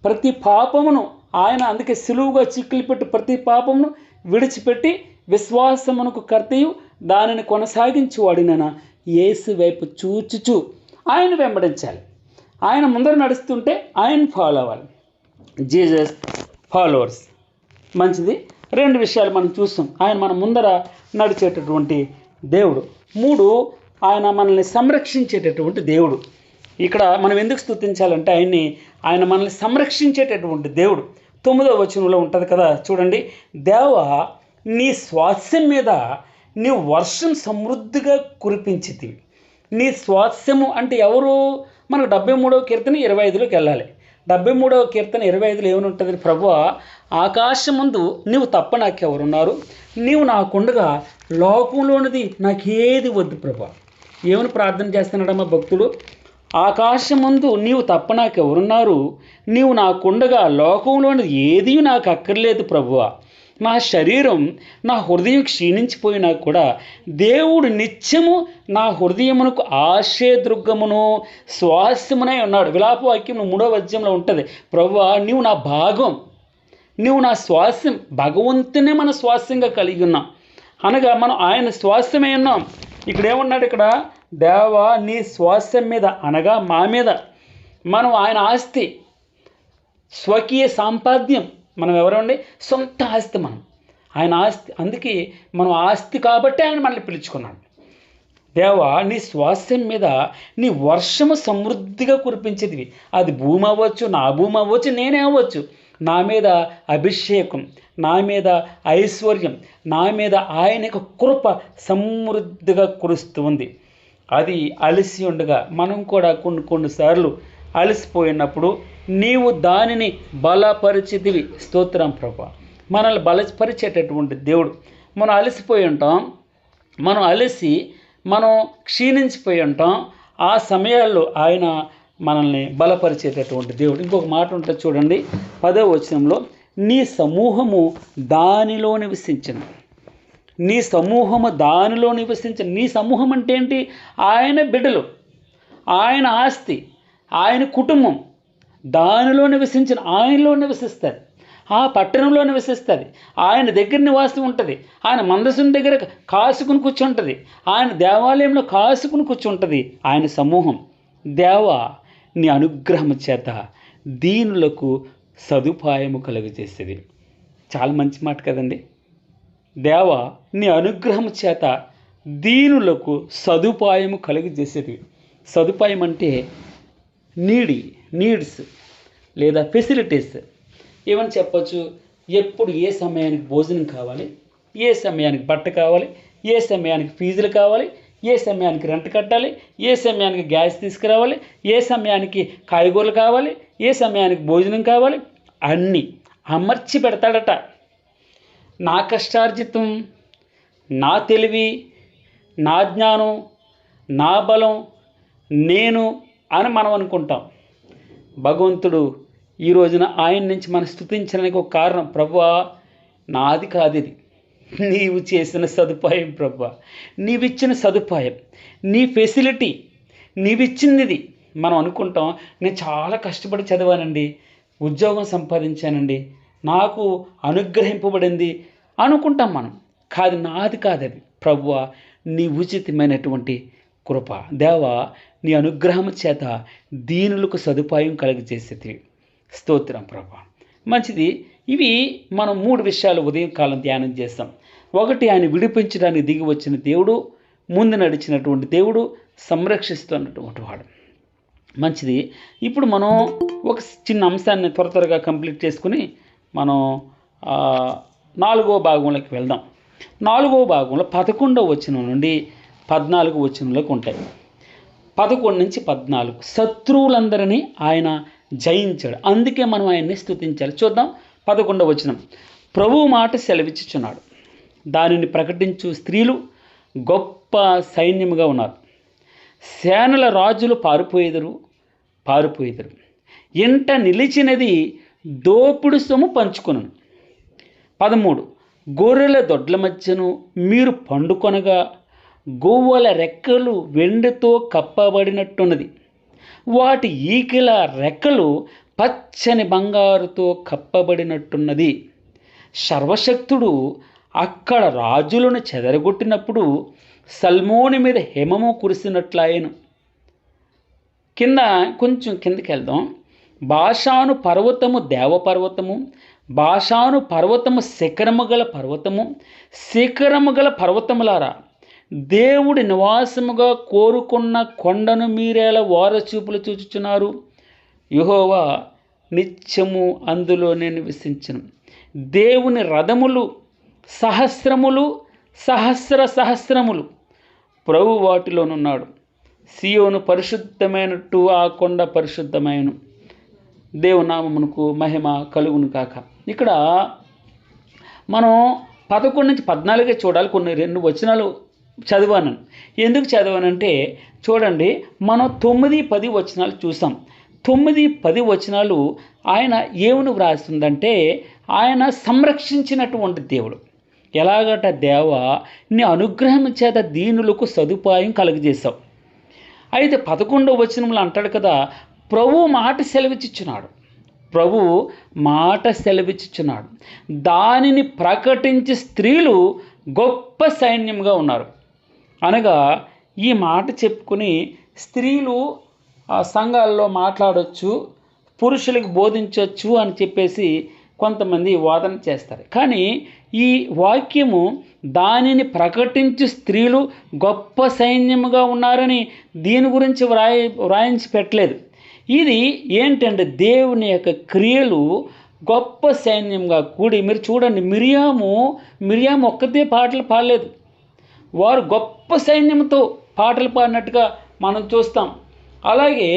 Speaker 2: ప్రతి పాపమును ఆయన అందుకే సులువుగా చిక్కులు పెట్టి ప్రతి పాపమును విడిచిపెట్టి విశ్వాసమునకు కర్తయు దానిని కొనసాగించువాడిన యేసు వైపు చూచుచు ఆయన వెంబడించాలి. ఆయన ముందర నడుస్తుంటే ఆయన ఫాలో అవ్వాలి. Jesus followers. మంచిది. 2 విషయాలు మనం చూస్తాం. ఆయన మన ముందర నడిచేటటువంటి దేవుడు. 3, ఆయన మనల్ని సంరక్షించేటటువంటి దేవుడు. ఇక్కడ మనం ఎందుకు స్తుతించాలంటే ఆయన మనల్ని సంరక్షించేటటువంటి దేవుడు. 9వ వచనంలో ఉంటుంది కదా, చూడండి. దేవా నీ స్వాస్యం మీద నీ వర్షం సమృద్ధిగా కురిపించితివి. నీ స్వాస్యము అంటే ఎవరు? మనకు 73వ కీర్తన 25లోకి వెళ్ళాలి. 73వ కీర్తన 25లో ఏమని ఉంటుంది? ప్రభువా ఆకాశముందు నీవు తప్ప నాకెవరున్నారు, నీవు నాకుండగా లోకంలోనిది నాకేది వద్దు ప్రభువా. ఏమని ప్రార్థన చేస్తున్నాడమ్మా భక్తుడు? ఆకాశముందు నీవు తప్ప నాకెవరున్నారు, నీవు నాకుండగా లోకంలోనిది ఏది నాకు అక్కర్లేదు ప్రభువా. నా శరీరం నా హృదయం క్షీణించిపోయినా కూడా దేవుడు నిత్యము నా హృదయమునకు ఆశీర్దుర్గమును స్వాస్యమునై ఉన్నాడు. విలాపవాక్యం 3వ అధ్యాయంలో ఉంటుంది. ప్రభువా నీవు నా భాగం, నీవు నా స్వాస్యం. భగవంతునే మన స్వాస్యంగా కలిగి ఉన్నాం, అనగా మనం ఆయన స్వాస్యమై ఉన్నాం. ఇక్కడ ఏమన్నాడు? ఇక్కడ దేవా నీ స్వాస్యం మీద అనగా మా మీద మనం ఆయన ఆస్తి, స్వకీయ సాంపాద్యం. మనం ఎవరండి? సొంత ఆస్తి మనం. ఆయన ఆస్తి. అందుకే మనం ఆస్తి కాబట్టి ఆయన మనల్ని పిలుచుకున్నాడు. దేవా, నీ స్వాస్థ్యం మీద నీ వర్షము సమృద్ధిగా కురిపించేది. అది భూమి అవ్వచ్చు, నా భూమి అవ్వచ్చు, నేనే అవ్వచ్చు. నా మీద అభిషేకం, నా మీద ఐశ్వర్యం, నా మీద ఆయన యొక్క కృప సమృద్ధిగా కురుస్తూ ఉంది. అది అలసి ఉండగా మనం కూడా కొన్నిసార్లు అలసిపోయినప్పుడు నీవు దానిని బలపరిచితివి. స్తోత్రం ప్రభా. మనల్ని బలపరిచేటటువంటి దేవుడు. మనం అలసిపోయి ఉంటాం, మనం అలసి మనం క్షీణించిపోయి ఉంటాం. ఆ సమయాల్లో ఆయన మనల్ని బలపరిచేటటువంటి దేవుడు. ఇంకొక మాట ఉంటుంది చూడండి, 10వ వచనంలో, నీ సమూహము దానిలో నివసించను. నీ సమూహము దానిలో నివసించను. నీ సమూహం అంటే ఏంటి? ఆయన బిడ్డలు, ఆయన ఆస్తి, ఆయన కుటుంబం దానిలో నివసించిన, ఆయనలో నివసిస్తారు. ఆ పట్టణంలో నివసిస్తుంది. ఆయన దగ్గర నివాసం ఉంటుంది. ఆయన మందసం దగ్గర కాసుకుని కూర్చుంటుంది. ఆయన దేవాలయంలో కాసుకుని కూర్చుంటుంది ఆయన సమూహం. దేవా, నీ అనుగ్రహం చేత దీనులకు సదుపాయము కలుగజేసేది. చాలా మంచి మాట కదండి. దేవా, నీ అనుగ్రహం చేత దీనులకు సదుపాయము కలుగజేసేది. సదుపాయం అంటే నీడ్స్ లేదా ఫెసిలిటీస్ ఏమని చెప్పచ్చు. ఎప్పుడు ఏ సమయానికి భోజనం కావాలి, ఏ సమయానికి బట్ట కావాలి, ఏ సమయానికి ఫీజులు కావాలి, ఏ సమయానికి రెంట్ కట్టాలి, ఏ సమయానికి గ్యాస్ తీసుకురావాలి, ఏ సమయానికి కాయగూరలు కావాలి, ఏ సమయానికి భోజనం కావాలి, అన్నీ అమర్చి పెడతాడట. నా కష్టార్జితం, నా తెలివి, నా జ్ఞానం, నా బలం, నేను అని మనం అనుకుంటాం. భగవంతుడు ఈ రోజున ఆయన నుంచి మనం స్తుతించడానికి ఒక కారణం, ప్రభువా నాది కాదు ఇది, నీవు చేసిన సదుపాయం ప్రభువా, నీవిచ్చిన సదుపాయం, నీ ఫెసిలిటీ, నీవిచ్చింది. మనం అనుకుంటాం, నేను చాలా కష్టపడి చదివానండి, ఉద్యోగం సంపాదించానండి, నాకు అనుగ్రహింపబడింది అనుకుంటాం మనం. కాదు, నాది కాదది ప్రభువా, నీ ఉచితమైనటువంటి కృప. దేవా, నీ అనుగ్రహం చేత దీనులకు సదుపాయం కలుగజేసేది. స్తోత్రం ప్రభా. మంచిది. ఇవి మనం 3 విషయాలు ఉదయం కాలం ధ్యానం చేస్తాం. ఒకటి, ఆయన విడిపించడానికి దిగి వచ్చిన దేవుడు, ముందు నడిచినటువంటి దేవుడు, సంరక్షిస్తున్నటువంటి వాడు. మంచిది. ఇప్పుడు మనం ఒక చిన్న అంశాన్ని త్వరగా కంప్లీట్ చేసుకుని మనం 4వ భాగంలోకి వెళ్దాం. 4వ భాగంలో 11వ వచనం నుండి 14వ వచనంలోకి ఉంటాయి. 11 నుంచి 14 శత్రువులందరినీ ఆయన జయించాడు. అందుకే మనం ఆయన్ని స్తుతించాలి. చూద్దాం 11వ వచనం. ప్రభువు మాట సెలవిచ్చుచున్నాడు, దానిని ప్రకటించు స్త్రీలు గొప్ప సైన్యముగా ఉన్నారు. సేనల రాజులు పారిపోయేదరు. ఇంట నిలిచినది దోపుడు సొమ్ము పంచుకొనును. 13 గొర్రెల దొడ్ల మధ్యను మీరు పండుకొనగా గోవుల రెక్కలు వెండితో కప్పబడినట్టున్నది. వాటి ఈకిల రెక్కలు పచ్చని బంగారుతో కప్పబడినట్టున్నది. సర్వశక్తుడు అక్కడ రాజులను చెదరగొట్టినప్పుడు సల్మోని మీద హిమము కురిసినట్లయను. కొంచెం కిందకి వెళ్దాం. బాషాను పర్వతము దేవపర్వతము, బాషాను పర్వతము శిఖరము గల పర్వతములారా, దేవుడి నివాసముగా కోరుకున్న కొండను మీరేలా ఓరచూపులు చూచుచున్నారు. యెహోవా నిత్యము అందులోనే నివసించును. దేవుని రథములు సహస్రములు ప్రభు వాటిలోనున్నాడు. సియోను పరిశుద్ధమైనట్టు ఆ కొండ పరిశుద్ధమైన. దేవునామమునకు మహిమ కలుగును కాక. ఇక్కడ మనం 11 నుంచి 14 చూడాలి. కొన్ని 2 వచనాలు చదివాను. ఎందుకు చదివానంటే చూడండి, మనం 9, 10 వచనాలు చూసాం. 9, 10 వచనాలు ఆయన ఏమని వ్రాస్తుందంటే, ఆయన సంరక్షించినటువంటి దేవుడు. ఎలాగట, దేవా నీ అనుగ్రహం చేత దీనులకు సదుపాయం కలుగజేశావు. అయితే 11వ వచనంలో అంటాడు కదా, ప్రభు మాట సెలవిచ్చుచున్నాడు, దానిని ప్రకటించి స్త్రీలు గొప్ప సైన్యంగా ఉన్నారు. అనగా ఈ మాట చెప్పుకుని స్త్రీలు ఆ సంఘాల్లో మాట్లాడవచ్చు, పురుషులకు బోధించవచ్చు అని చెప్పేసి కొంతమంది వాదన చేస్తారు. కానీ ఈ వాక్యము దానిని ప్రకటించి స్త్రీలు గొప్ప సైన్యముగా ఉన్నారని దీని గురించి వ్రాయించి పెట్టలేదు. ఇది ఏంటంటే దేవుని యొక్క క్రియలు గొప్ప సైన్యంగా కూడి, మీరు చూడండి, మిరియాము ఒక్కతే పాటలు పాడలేదు, వారు గొప్ప సైన్యంతో పాటలు పాడినట్టుగా మనం చూస్తాం. అలాగే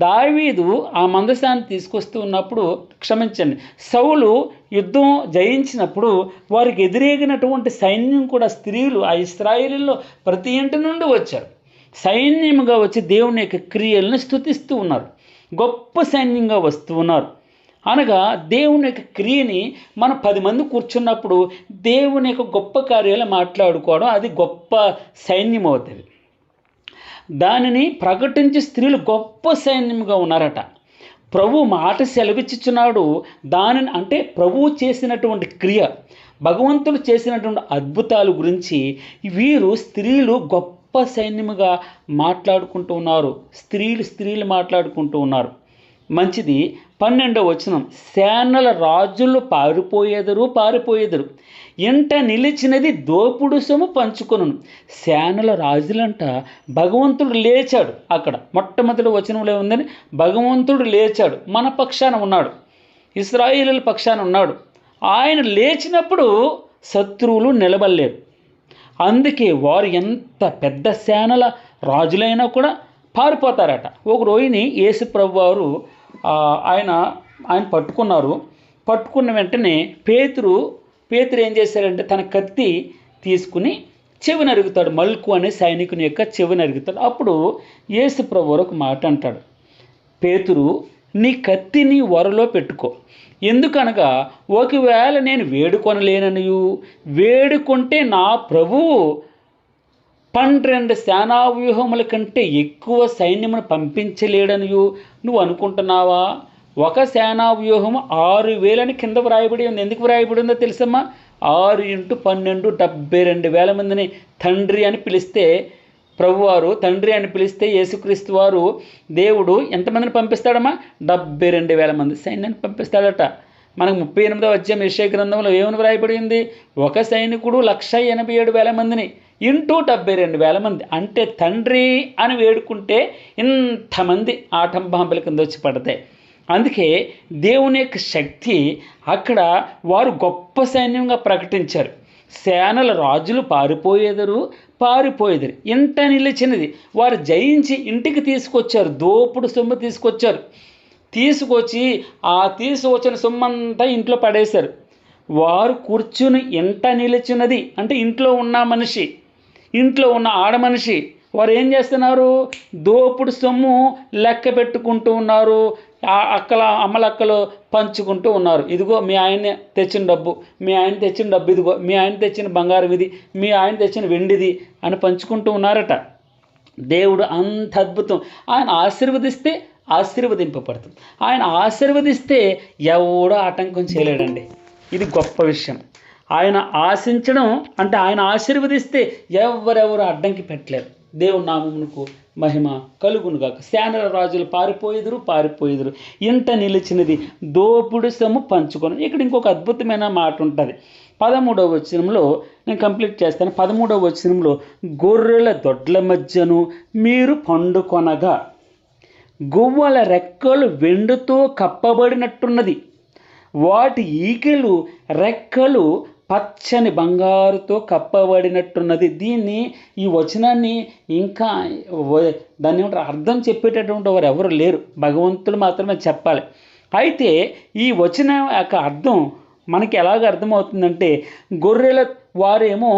Speaker 2: దావీదు ఆ మందసాన్ని తీసుకొస్తూ ఉన్నప్పుడు, క్షమించండి, సౌలు యుద్ధం జయించినప్పుడు వారికి ఎదురేగినటువంటి సైన్యం కూడా స్త్రీలు ఆ ఇశ్రాయేలులో ప్రతి ఇంటి నుండి వచ్చారు. సైన్యముగా వచ్చి దేవుని యొక్క క్రియలను స్తుతిస్తూ ఉన్నారు, గొప్ప సైన్యంగా వస్తూ ఉన్నారు. అనగా దేవుని యొక్క క్రియని మనం 10 మంది కూర్చున్నప్పుడు దేవుని యొక్క గొప్ప కార్యాలు మాట్లాడుకోవడం, అది గొప్ప సైన్యం అవుతుంది. దానిని ప్రకటించి స్త్రీలు గొప్ప సైన్యంగా ఉన్నారట. ప్రభు మాట సెలవిచ్చుచున్నాడు. దానిని అంటే ప్రభువు చేసినటువంటి క్రియ, భగవంతుడు చేసినటువంటి అద్భుతాల గురించి వీరు స్త్రీలు గొప్ప సైన్యముగా మాట్లాడుకుంటూ ఉన్నారు. స్త్రీలు మాట్లాడుకుంటూ ఉన్నారు. మంచిది. 12వ వచనం, సేనల రాజులు పారిపోయేదరు, ఇంట నిలిచినది దోపుడు సొమ్ము పంచుకొను. సేనల రాజులంట భగవంతుడు లేచాడు. అక్కడ మొట్టమొదటి వచనంలో ఉందని, భగవంతుడు లేచాడు, మన పక్షాన ఉన్నాడు, ఇశ్రాయేలీయుల పక్షాన ఉన్నాడు. ఆయన లేచినప్పుడు శత్రువులు నిలబడలేరు. అందుకే వారు ఎంత పెద్ద సేనల రాజులైనా కూడా పారిపోతారట. ఒక రోజుని యేసు ప్రభు వారు ఆయన పట్టుకున్నారు. పట్టుకున్న వెంటనే పేతురు ఏం చేశారంటే తన కత్తి తీసుకుని చెవి నరుగుతాడు. మల్కు అనే సైనికుని యొక్క చెవి నరుగుతాడు. అప్పుడు యేసు ప్రభు వారు ఒక మాట అంటాడు, పేతురు, నీ కత్తిని వరలో పెట్టుకో. ఎందుకనగా ఒకవేళ నేను వేడుకొనలేననియు, వేడుకుంటే నా ప్రభువు 12 సేనావ్యూహముల కంటే ఎక్కువ సైన్యమును పంపించలేడనియు నువ్వు అనుకుంటున్నావా? ఒక సేనావ్యూహము 6,000 కింద వ్రాయబడి ఉంది. ఎందుకు వ్రాయబడి ఉందో తెలుసమ్మా? 6 × 12 72,000 మందిని తండ్రి అని పిలిస్తే, ప్రభువారు తండ్రి అని పిలిస్తే యేసుక్రీస్తు వారు దేవుడు ఎంతమందిని పంపిస్తాడమ్మా? 72,000 మంది సైన్యాన్ని పంపిస్తాడట. మనకు 38వ అధ్యాయం యెషయా గ్రంథంలో ఏమని వ్రాయబడి ఉంది? ఒక సైనికుడు 187,000 మందిని ఇంటూ 72,000 మంది. అంటే తండ్రి అని వేడుకుంటే ఇంతమంది ఆటంబాంబుల కింద వచ్చి పడతాయి. అందుకే దేవుని యొక్క శక్తి అక్కడ వారు గొప్ప సైన్యంగా ప్రకటించారు. సేనల రాజులు పారిపోయేదరు, ఇంట నిలిచినది. వారు జయించి ఇంటికి తీసుకొచ్చారు, దోపుడు సొమ్ము తీసుకొచ్చారు. తీసుకొచ్చి ఆ తీసుకొచ్చిన సొమ్మంతా ఇంట్లో పడేశారు. వారు కూర్చుని ఇంట నిలిచినది అంటే ఇంట్లో ఉన్న మనిషి, ఇంట్లో ఉన్న ఆడమనిషి, వారు ఏం చేస్తున్నారు? దోపుడు సొమ్ము లెక్క పెట్టుకుంటూ ఉన్నారు. అమ్మలక్కలు పంచుకుంటూ ఉన్నారు. ఇదిగో మీ ఆయన తెచ్చిన డబ్బు, మీ ఆయన తెచ్చిన డబ్బు, ఇదిగో మీ ఆయన తెచ్చిన బంగారం ఇది, మీ ఆయన తెచ్చిన వెండిది అని పంచుకుంటూ ఉన్నారట. దేవుడు అంత అద్భుతం. ఆయన ఆశీర్వదిస్తే ఆశీర్వదింపబడుతుంది. ఆయన ఆశీర్వదిస్తే ఎవడో ఆటంకం చేయలేడండి. ఇది గొప్ప విషయం. ఆయన ఆశించడం అంటే ఆయన ఆశీర్వదిస్తే ఎవరెవరు అడ్డంకి పెట్టలేరు. దేవుని నామమునకు మహిమ కలుగునుగాక. సేనల రాజులు పారిపోయేదురు, ఇంట నిలిచినది దోపుడు సొమ్ము పంచుకొని. ఇక్కడ ఇంకొక అద్భుతమైన మాట ఉంటుంది. 13వ వచనంలో నేను కంప్లీట్ చేస్తాను. 13వ వచనంలో, గొర్రెల దొడ్ల మధ్యను మీరు పండుకొనగా గువ్వల రెక్కలు వెండితో కప్పబడినట్టున్నది, వాటి ఈకెలు రెక్కలు పచ్చని బంగారుతో కప్పబడినట్టున్నది. ఈ వచనాన్ని ఇంకా దాన్ని అర్థం చెప్పేటటువంటి వారు ఎవరు లేరు, భగవంతుడు మాత్రమే చెప్పాలి. అయితే ఈ వచనం యొక్క అర్థం మనకి ఎలాగ అర్థమవుతుందంటే, గొర్రెల వారేమో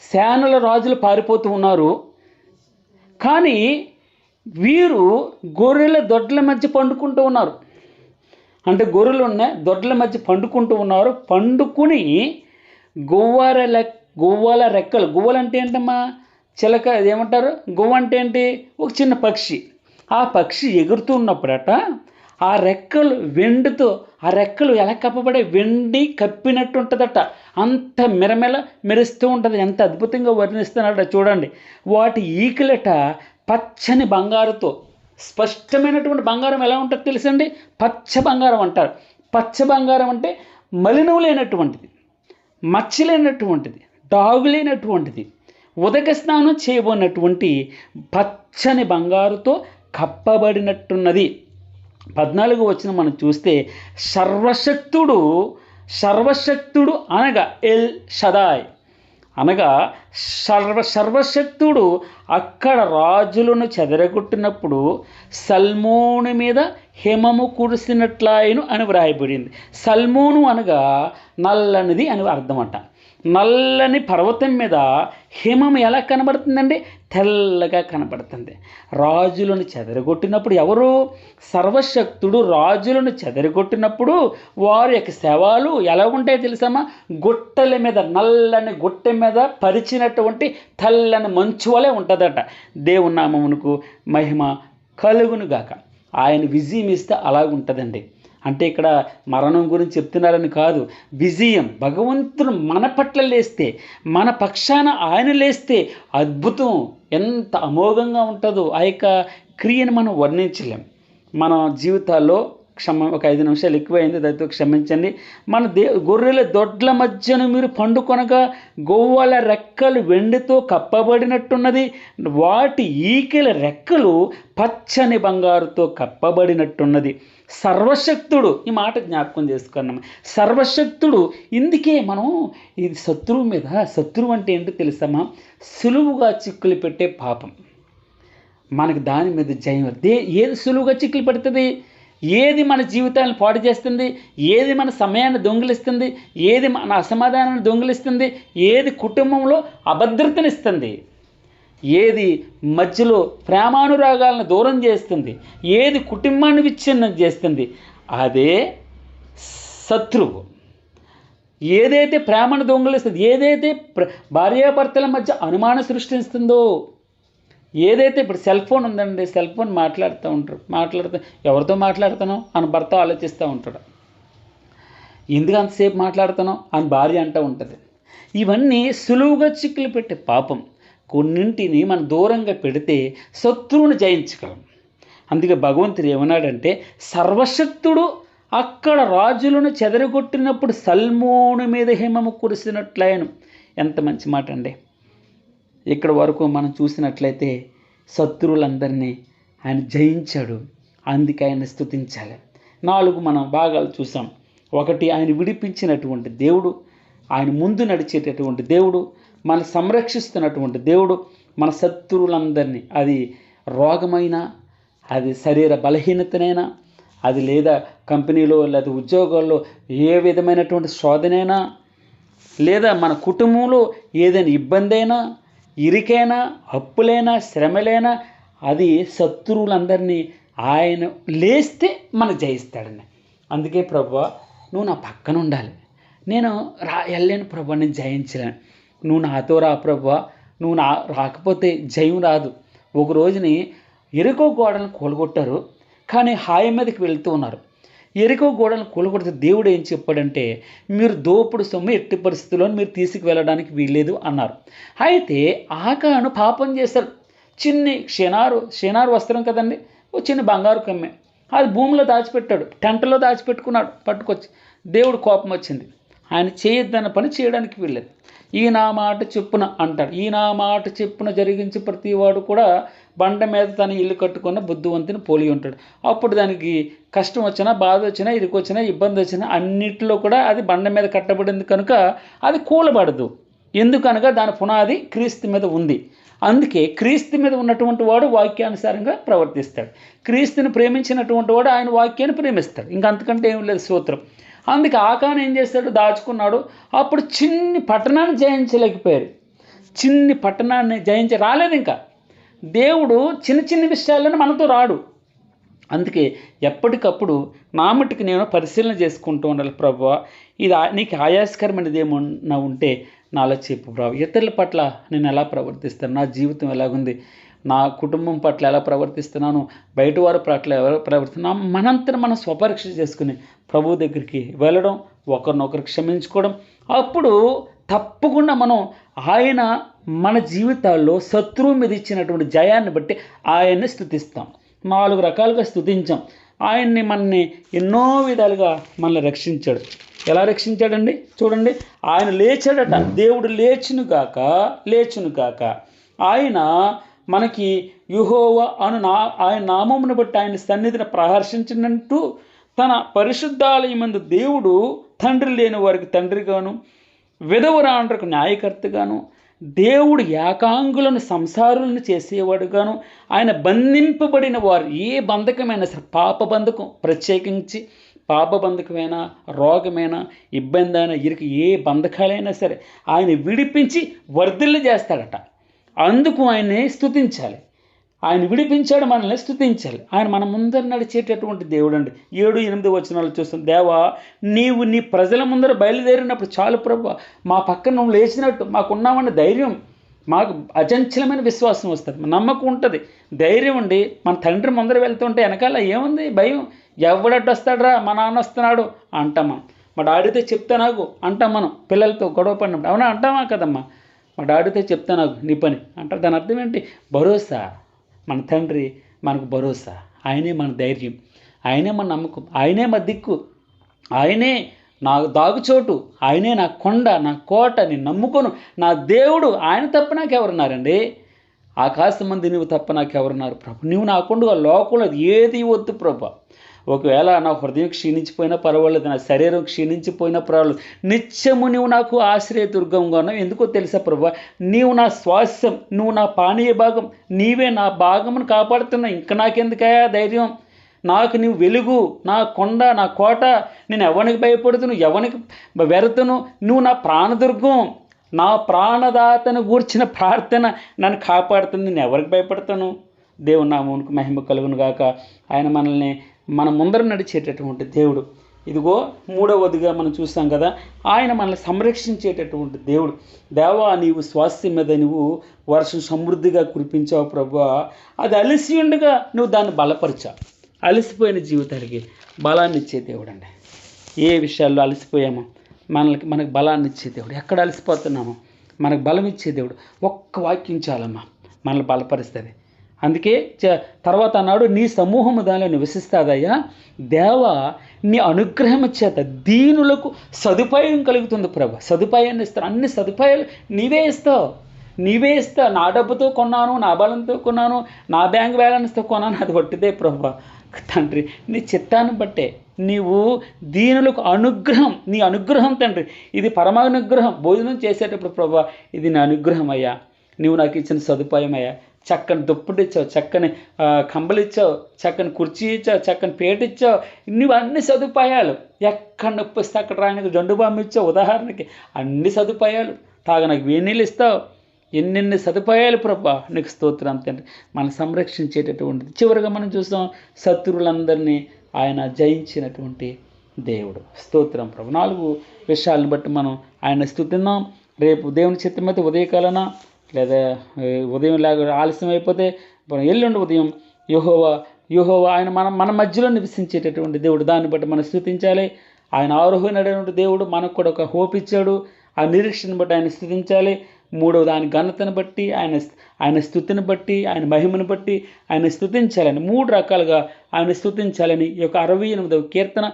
Speaker 2: సేనల రాజులు పారిపోతూ ఉన్నారు, కానీ వీరు గొర్రెల దొడ్ల మధ్య పండుకుంటూ ఉన్నారు. అంటే గొర్రెలు ఉన్న దొడ్ల మధ్య పండుకుంటూ ఉన్నారు. పండుకుని గువ్వల రెక్కలు, గువ్వలు అంటే ఏంటమ్మా? చిలక, ఏమంటారు? గువ్వ అంటే ఏంటి? ఒక చిన్న పక్షి. ఆ పక్షి ఎగురుతూ ఉన్నప్పుడట ఆ రెక్కలు వెండితో, ఆ రెక్కలు ఎలా కప్పబడే? వెండి కప్పినట్టు ఉంటుందట. అంత మెరుస్తూ ఉంటుంది. ఎంత అద్భుతంగా వర్ణిస్తున్నాడట చూడండి. వాటి ఈకలట పచ్చని బంగారుతో, స్పష్టమైనటువంటి బంగారం ఎలా ఉంటుందో తెలుసండి? పచ్చ బంగారం అంటారు. పచ్చ బంగారం అంటే మలినం లేనటువంటిది, మచ్చ లేనటువంటిది, డాగు లేనటువంటిది, ఉదక స్నానం చేయబోనటువంటి పచ్చని బంగారుతో కప్పబడినట్టున్నది. 14 వచనం మనం చూస్తే సర్వశక్తుడు అనగా ఎల్ షదాయ్ అనగా సర్వశక్తుడు అక్కడ రాజులను చెదరగొట్టినప్పుడు సల్మోను మీద హిమము కురిసినట్లాయను అని వ్రాయబడింది. సల్మోను అనగా నల్లనిది అని అర్థం అంట. నల్లని పర్వతం మీద హిమం ఎలా కనబడుతుందండి? తెల్లగా కనబడుతుంది. రాజులను చెదరగొట్టినప్పుడు ఎవరు? సర్వశక్తుడు రాజులను చెదరగొట్టినప్పుడు వారి యొక్క శవాలు ఎలా ఉంటాయో తెలుసమ్మా? గుట్టల మీద, నల్లని గుట్ట మీద పరిచినటువంటి తెల్లని మంచు వలె ఉంటుందట. దేవుని నామమునకు మహిమ కలుగును గాక. ఆయన విజయం ఇస్తే అలాగుంటుందండి. అంటే ఇక్కడ మరణం గురించి చెప్తున్నారని కాదు, విజయం భగవంతుడు మన పట్ల లేస్తే, మన పక్షాన ఆయన లేస్తే అద్భుతం ఎంత అమోఘంగా ఉంటుందో ఆ యొక్క క్రియను మనం వర్ణించలేం. మన జీవితాల్లో ఒక 5 నిమిషాలు ఎక్కువైంది, దయతో క్షమించండి. మన గొర్రెల దొడ్ల మధ్యన మీరు పండుకొనగా గొవ్వల రెక్కలు వెండితో కప్పబడినట్టున్నది, వాటి ఈకెల రెక్కలు పచ్చని బంగారుతో కప్పబడినట్టున్నది. సర్వశక్తుడు, ఈ మాట జ్ఞాపకం చేసుకున్నాము. సర్వశక్తుడు. ఇందుకే మనం ఇది శత్రువు అంటే ఏంటో తెలుసమ్మా? సులువుగా చిక్కులు పెట్టే పాపం. మనకు దాని మీద జయం. ఏది సులువుగా చిక్కులు పెడుతుంది? ఏది మన జీవితాలను పాడు చేస్తుంది? ఏది మన సమయాన్ని దొంగిలిస్తుంది? ఏది మన అసమాధానాన్ని దొంగిలిస్తుంది? ఏది కుటుంబంలో అభద్రతనిస్తుంది? ఏది మధ్యలో ప్రేమానురాగాలను దూరం చేస్తుంది? ఏది కుటుంబాన్ని విచ్ఛిన్నం చేస్తుంది? అదే శత్రువు. ఏదైతే ప్రేమను దొంగిలిస్తుంది, ఏదైతే భార్యాభర్తల మధ్య అనుమానం సృష్టిస్తుందో, ఏదైతే ఇప్పుడు సెల్ ఫోన్ ఉందండి, సెల్ ఫోన్ మాట్లాడుతూ ఎవరితో మాట్లాడుతున్నావు అని భర్త ఆలోచిస్తూ ఉంటాడు. ఎందుకు అంతసేపు మాట్లాడుతున్నావు అని భార్య అంటూ ఉంటుంది. ఇవన్నీ సులువుగా చిక్కులు పెట్టే పాపం. కొన్నింటిని మనం దూరంగా పెడితే శత్రువును జయించగలం. అందుకే భగవంతుడు ఏమన్నాడంటే, సర్వశక్తుడు అక్కడ రాజులను చెదరగొట్టినప్పుడు సల్మోను మీద హిమము కురిసినట్లయను. ఎంత మంచి మాట అండి. ఇక్కడ వరకు మనం చూసినట్లయితే శత్రువులందరినీ ఆయన జయించాడు. అందుకే ఆయన స్తుతించాలి. 4 మనం భాగాలు చూసాం. 1, ఆయన విడిపించినటువంటి దేవుడు, ఆయన ముందు నడిచేటటువంటి దేవుడు, మన సంరక్షిస్తున్నటువంటి దేవుడు. మన శత్రువులందరినీ, అది రోగమైనా, అది శరీర బలహీనతనైనా, అది లేదా కంపెనీలో లేదా ఉద్యోగాల్లో ఏ విధమైనటువంటి శోధనైనా, లేదా మన కుటుంబంలో ఏదైనా ఇబ్బంది అయినా, ఇరికైనా, అప్పులైనా, శ్రమలైనా, అది శత్రువులందరినీ ఆయన లేస్తే మనకు జయిస్తాడండి. అందుకే ప్రభువా, నువ్వు నా పక్కన ఉండాలి. నేను వెళ్ళలేను ప్రభువా, నేను జయించలేను. నువ్వు నాతో రా ప్రభువా, నువ్వు రాకపోతే జయం రాదు. ఒక రోజుని ఎరుకో గోడలను కూలగొట్టారు, కానీ హాయి మీదకి వెళ్తూ ఉన్నారు. ఎరుకో గోడలను కూలగొడితే దేవుడు ఏం చెప్పాడంటే, మీరు దోపుడు సొమ్ము ఎట్టి పరిస్థితుల్లో మీరు తీసుకువెళ్ళడానికి వీల్లేదు అన్నారు. అయితే ఆకాను పాపం చేశారు. చిన్ని షినారు వస్త్రం కదండి, ఓ చిన్న బంగారు కమ్మె, అది భూమిలో దాచిపెట్టాడు, టెంటలో దాచిపెట్టుకున్నాడు. పట్టుకొచ్చి దేవుడు కోపం వచ్చింది. ఆయన చేయొద్దన్న పని చేయడానికి వీల్లేదు. ఈ నా మాట చెప్పున అంటాడు. ఈ నా మాట చెప్పున జరిగించి ప్రతివాడు కూడా బండ మీద తన ఇల్లు కట్టుకున్న బుద్ధివంతుని పోలి ఉంటాడు. అప్పుడు దానికి కష్టం వచ్చినా, బాధ వచ్చినా, ఇరుకొచ్చినా, ఇబ్బంది వచ్చినా అన్నిటిలో కూడా అది బండ మీద కట్టబడింది కనుక అది కూలబడదు. ఎందుకనగా దాని పునాది క్రీస్తు మీద ఉంది. అందుకే క్రీస్తు మీద ఉన్నటువంటి వాడు వాక్యానుసారంగా ప్రవర్తిస్తాడు. క్రీస్తుని ప్రేమించినటువంటి వాడు ఆయన వాక్యాన్ని ప్రేమిస్తాడు. ఇంకా అంతకంటే ఏం లేదు సూత్రం. అందుకే ఆకాను ఏం చేస్తాడు? దాచుకున్నాడు. అప్పుడు చిన్ని పట్టణాన్ని జయించలేకపోయారు. చిన్ని పట్టణాన్ని రాలేదు. ఇంకా దేవుడు చిన్న చిన్న విషయాలను మనతో రాడు. అందుకే ఎప్పటికప్పుడు నా మట్టుకు నేను పరిశీలన చేసుకుంటూ ఉండాలి. ప్రభువా, ఇది నీకు ఆయాస్కరమైనది ఏమన్నా ఉంటే నాలో చెప్పు ప్రభు. ఇతరుల పట్ల నేను ఎలా ప్రవర్తిస్తాను, నా జీవితం ఎలాగుంది, నా కుటుంబం పట్ల ఎలా ప్రవర్తిస్తున్నాను, బయట వారి పట్ల ఎవరు ప్రవర్తిస్తున్నాను, మనంతా మనం స్వపరీక్ష చేసుకుని ప్రభు దగ్గరికి వెళ్ళడం, ఒకరినొకరు క్షమించుకోవడం. అప్పుడు తప్పకుండా మనం ఆయన మన జీవితాల్లో శత్రువు మీద ఇచ్చినటువంటి జయాన్ని బట్టి ఆయన్ని స్తుతిస్తాం. 4 రకాలుగా స్తుతించాం. ఆయన్ని మనల్ని ఎన్నో విధాలుగా మనల్ని రక్షించాడు. ఎలా రక్షించాడండి చూడండి. ఆయన లేచాడట. దేవుడు లేచును గాక ఆయన మనకి యెహోవా ఆయన నామమును బట్టి ఆయన సన్నిధిని ప్రహర్షించినట్టు తన పరిశుద్ధాలయమందు దేవుడు తండ్రి లేని వారికి తండ్రిగాను విధవరాండ్రకు న్యాయకర్తగాను దేవుడు ఏకాంగులను సంసారులను చేసేవాడుగాను ఆయన బంధింపబడిన వారు ఏ బంధకమైనా సరే పాప బంధకం ప్రత్యేకించి పాప బంధకమైనా రోగమైనా ఇబ్బంది అయినా ఇరికి ఏ బంధకాలైనా సరే ఆయన విడిపించి వర్ధిల్లు చేస్తాడట. అందుకు ఆయన్ని స్తుతించాలి. ఆయన విడిపించాడు, మనల్ని స్తుతించాలి. ఆయన మన ముందర నడిచేటటువంటి దేవుడు అండి. 7-8 వచనాలు చూస్తాం. దేవా నీవు నీ ప్రజల ముందర బయలుదేరినప్పుడు చాలు ప్రభు, మా పక్కన నువ్వు లేచినట్టు మాకున్నామన్న ధైర్యం, మాకు అచంచలమైన విశ్వాసం వస్తుంది, నమ్మకం ఉంటుంది, ధైర్యం ఉండి మన తండ్రి ముందర వెళ్తుంటే వెనకాల ఏముంది భయం, ఎవడట్టు వస్తాడరా మా నాన్న వస్తున్నాడు అంటాం మనం. మా డాడీతో చెప్తా నాకు అంటాం మనం పిల్లలతో గొడవ పడినప్పుడు. అవునా అంటామా కదమ్మా, మా డాడీతో చెప్తా నాకు నీ పని అంటారు. దాని అర్థం ఏంటి? భరోసా. మన తండ్రి మనకు భరోసా, ఆయనే మన ధైర్యం, ఆయనే మన నమ్మకం, ఆయనే మా దిక్కు, ఆయనే నా దాగుచోటు, ఆయనే నా కొండ, నా కోట, నేను నమ్ముకోను నా దేవుడు. ఆయన తప్ప నాకెవరున్నారండి? ఆకాశం మంది నువ్వు తప్ప నాకెవరున్నారు ప్రభు? నువ్వు నాకుండా లోకంలో ఏది వద్దు ప్రభు. ఒకవేళ నా హృదయం క్షీణించిపోయినా పర్వాలేదు, నా శరీరం క్షీణించిపోయినా పర్వాలేదు, నిత్యము నువ్వు నాకు ఆశ్రయదుర్గంగా ఉన్నావు. ఎందుకో తెలుసా ప్రభు? నీవు నా శ్వాసం, నువ్వు నా పానీయ భాగం, నీవే నా భాగమును కాపాడుతున్నావు. ఇంకా నాకెందుకయా ధైర్యం? నాకు నువ్వు వెలుగు, నా కొండ, నా కోట. నేను ఎవరికి భయపడుతును, ఎవరికి వెరతును? నువ్వు నా ప్రాణదుర్గం, నా ప్రాణదాతను గూర్చిన ప్రార్థన నన్ను కాపాడుతుంది. నేను ఎవరికి భయపడతాను? దేవుని నామమునకు మహిమ కలుగును గాక. ఆయన మనల్ని మన ముందర నడిచేటటువంటి దేవుడు. ఇదిగో 3వదిగా మనం చూస్తాం కదా, ఆయన మనల్ని సంరక్షించేటటువంటి దేవుడు. దేవా నీవు స్వాస్థ్యం మీద నువ్వు వర్షం సమృద్ధిగా కురిపించావు ప్రభువా, అది అలసి ఉండగా నువ్వు దాన్ని బలపరిచావు. అలసిపోయిన జీవితానికి బలాన్ని ఇచ్చే దేవుడు అండి. ఏ విషయాల్లో అలసిపోయామో మనకు బలాన్ని ఇచ్చే దేవుడు. ఎక్కడ అలసిపోతున్నామో మనకు బలం ఇచ్చే దేవుడు. ఒక్క వాక్యం చాలమ్మా మనల్ని బలపరుస్తుంది. అందుకే తర్వాత అన్నాడు, నీ సమూహము దానిలో నివసిస్తాదయ్యా దేవా, నీ అనుగ్రహం చేత దీనులకు సదుపాయం కలుగుతుంది ప్రభు. సదుపాయాన్ని ఇస్తాను, అన్ని సదుపాయాలు నీవే ఇస్తావు. నా డబ్బుతో కొన్నాను, నా బలంతో కొన్నాను, నా బ్యాంక్ బ్యాలెన్స్తో కొన్నాను, అది ఒట్టిదే ప్రభు. తండ్రి నీ చిత్తాన్ని బట్టే నీవు దీనులకు అనుగ్రహం, నీ అనుగ్రహం తండ్రి, ఇది పరమానుగ్రహం. భోజనం చేసేటప్పుడు ప్రభు ఇది నా అనుగ్రహం అయ్యా, నీవు నాకు ఇచ్చిన సదుపాయం అయ్యా. చక్కని దుప్పటి ఇచ్చావు, చక్కని కంబలు ఇచ్చావు, చక్కని కుర్చీ ఇచ్చావు, చక్కని పేట ఇచ్చావు. నువ్వు అన్ని సదుపాయాలు, ఎక్కడ నొప్పి వస్తే అక్కడ రానికి జండు బామ్మ ఇచ్చావు. ఉదాహరణకి అన్ని సదుపాయాలు, తాగనకు వేణీళ్ళు ఇస్తావు. ఎన్నెన్ని సదుపాయాలు ప్రభా, నీకు స్తోత్రం తండ్రి. మనం సంరక్షించేటటువంటిది. చివరిగా మనం చూస్తాం, శత్రువులందరినీ ఆయన జయించినటువంటి దేవుడు. స్తోత్రం ప్రభు. 4 విషయాలను బట్టి మనం ఆయన స్తుతిద్దాం. రేపు దేవుని చిత్తమైతే ఉదయకాలన, లేదా ఉదయం లాగా ఆలస్యం అయిపోతే ఎల్లుండి ఉదయం యెహోవా ఆయన మన మధ్యలో నివసించేటటువంటి దేవుడు. దాన్ని బట్టి మనం స్తుతించాలి. ఆయన ఆరోహణమైనటువంటి దేవుడు. మనకు కూడా ఒక హోప్ ఇచ్చాడు. ఆ నిరీక్షను బట్టి ఆయన స్తుతించాలి. 3వది ఆయన ఘనతను బట్టి, ఆయన స్తుతిని బట్టి, ఆయన మహిమను బట్టి ఆయన స్తుతించాలని 3 రకాలుగా ఆయన స్తుతించాలని ఈ యొక్క 68వ కీర్తన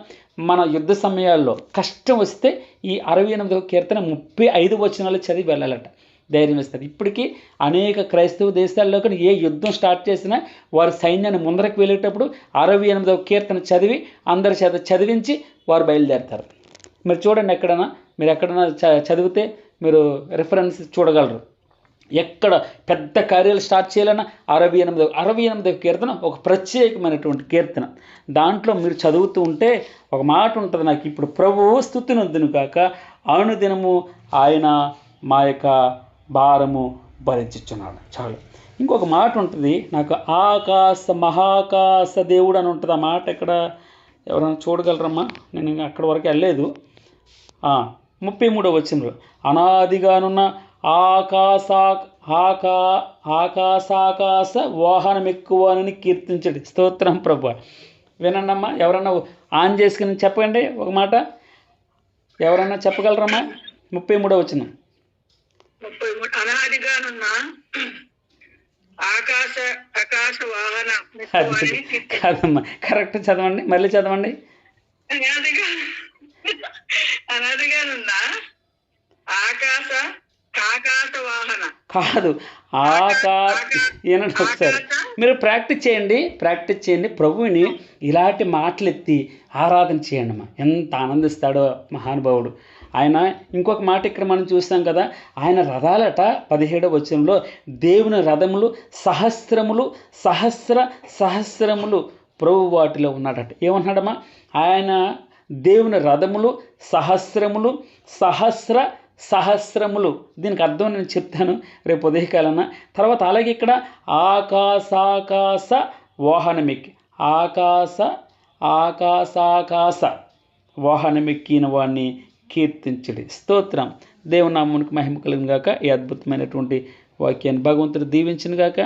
Speaker 2: మన యుద్ధ సమయాల్లో కష్టం వస్తే ఈ 68వ కీర్తన 35 వచనాలు చదివి వెళ్ళాలట. ధైర్యం ఇస్తుంది. ఇప్పటికీ అనేక క్రైస్తవ దేశాల్లో కూడా ఏ యుద్ధం స్టార్ట్ చేసినా వారి సైన్యాన్ని ముందరకు వెళ్ళేటప్పుడు 68వ కీర్తన చదివి అందరి చేత చదివించి వారు బయలుదేరుతారు. మీరు చూడండి, మీరు ఎక్కడైనా చదివితే మీరు రిఫరెన్స్ చూడగలరు. ఎక్కడ పెద్ద కార్యాలు స్టార్ట్ చేయాలన్నా 68వ కీర్తన ఒక ప్రత్యేకమైనటువంటి కీర్తన. దాంట్లో మీరు చదువుతూ ఉంటే ఒక మాట ఉంటుంది, నాకు ఇప్పుడు ప్రభువు స్తుతినొద్దును కాక అనుదినము ఆయన మా యొక్క భారము భరించుచున్నాడు. చాలు. ఇంకొక మాట ఉంటుంది, నాకు మహాకాశ దేవుడు అని ఉంటుంది. ఆ మాట ఎక్కడ ఎవరైనా చూడగలరమ్మా? నేను అక్కడి వరకు వెళ్ళలేదు. 33వ వచనంలో అనాదిగానున్న ఆకాశాకాశ వాహనం ఎక్కువని కీర్తించండి. స్తోత్రం ప్రభు. వినండి అమ్మా, ఎవరన్నా ఆన్ చేసుకుని చెప్పండి ఒక మాట. ఎవరన్నా చెప్పగలరమ్మా? 33వ వచనం.
Speaker 3: 33 అనాదిగానున్న ఆకాశ ఆకాశ వాహన
Speaker 2: అది కాదమ్మా, కరెక్ట్ చదవండి, మళ్ళీ చదవండి.
Speaker 3: అనదిగానున్నా ఆకాశ కాకాశ వాహన
Speaker 2: కాదు, ఏనండి ఒకసారి మీరు ప్రాక్టీస్ చేయండి. ప్రభువుని ఇలాంటి మాటలు ఎత్తి ఆరాధన చేయండి అమ్మా, ఎంత ఆనందిస్తాడో మహానుభావుడు. ఆయన ఇంకొక మాట ఇక్కడ మనం చూస్తాం కదా, ఆయన రథాలట 17వ వచనంలో దేవుని రథములు సహస్రములు ప్రభు వాటిలో ఉన్నాడట. ఏమన్నాడమ్మా? ఆయన దేవుని రథములు సహస్రములు. దీనికి అర్థం నేను చెప్తాను రేపు ఉదయకాలన. తర్వాత అలాగే ఇక్కడ ఆకాశ వాహనమెక్కి ఆకాశ వాహనమెక్కిన వాడిని కీర్తించడి. స్తోత్రం. దేవుని నామమునకు మహిమ కలుగును గాక. ఈ అద్భుతమైనటువంటి వాక్యాన్ని భగవంతుడు దీవించును గాక.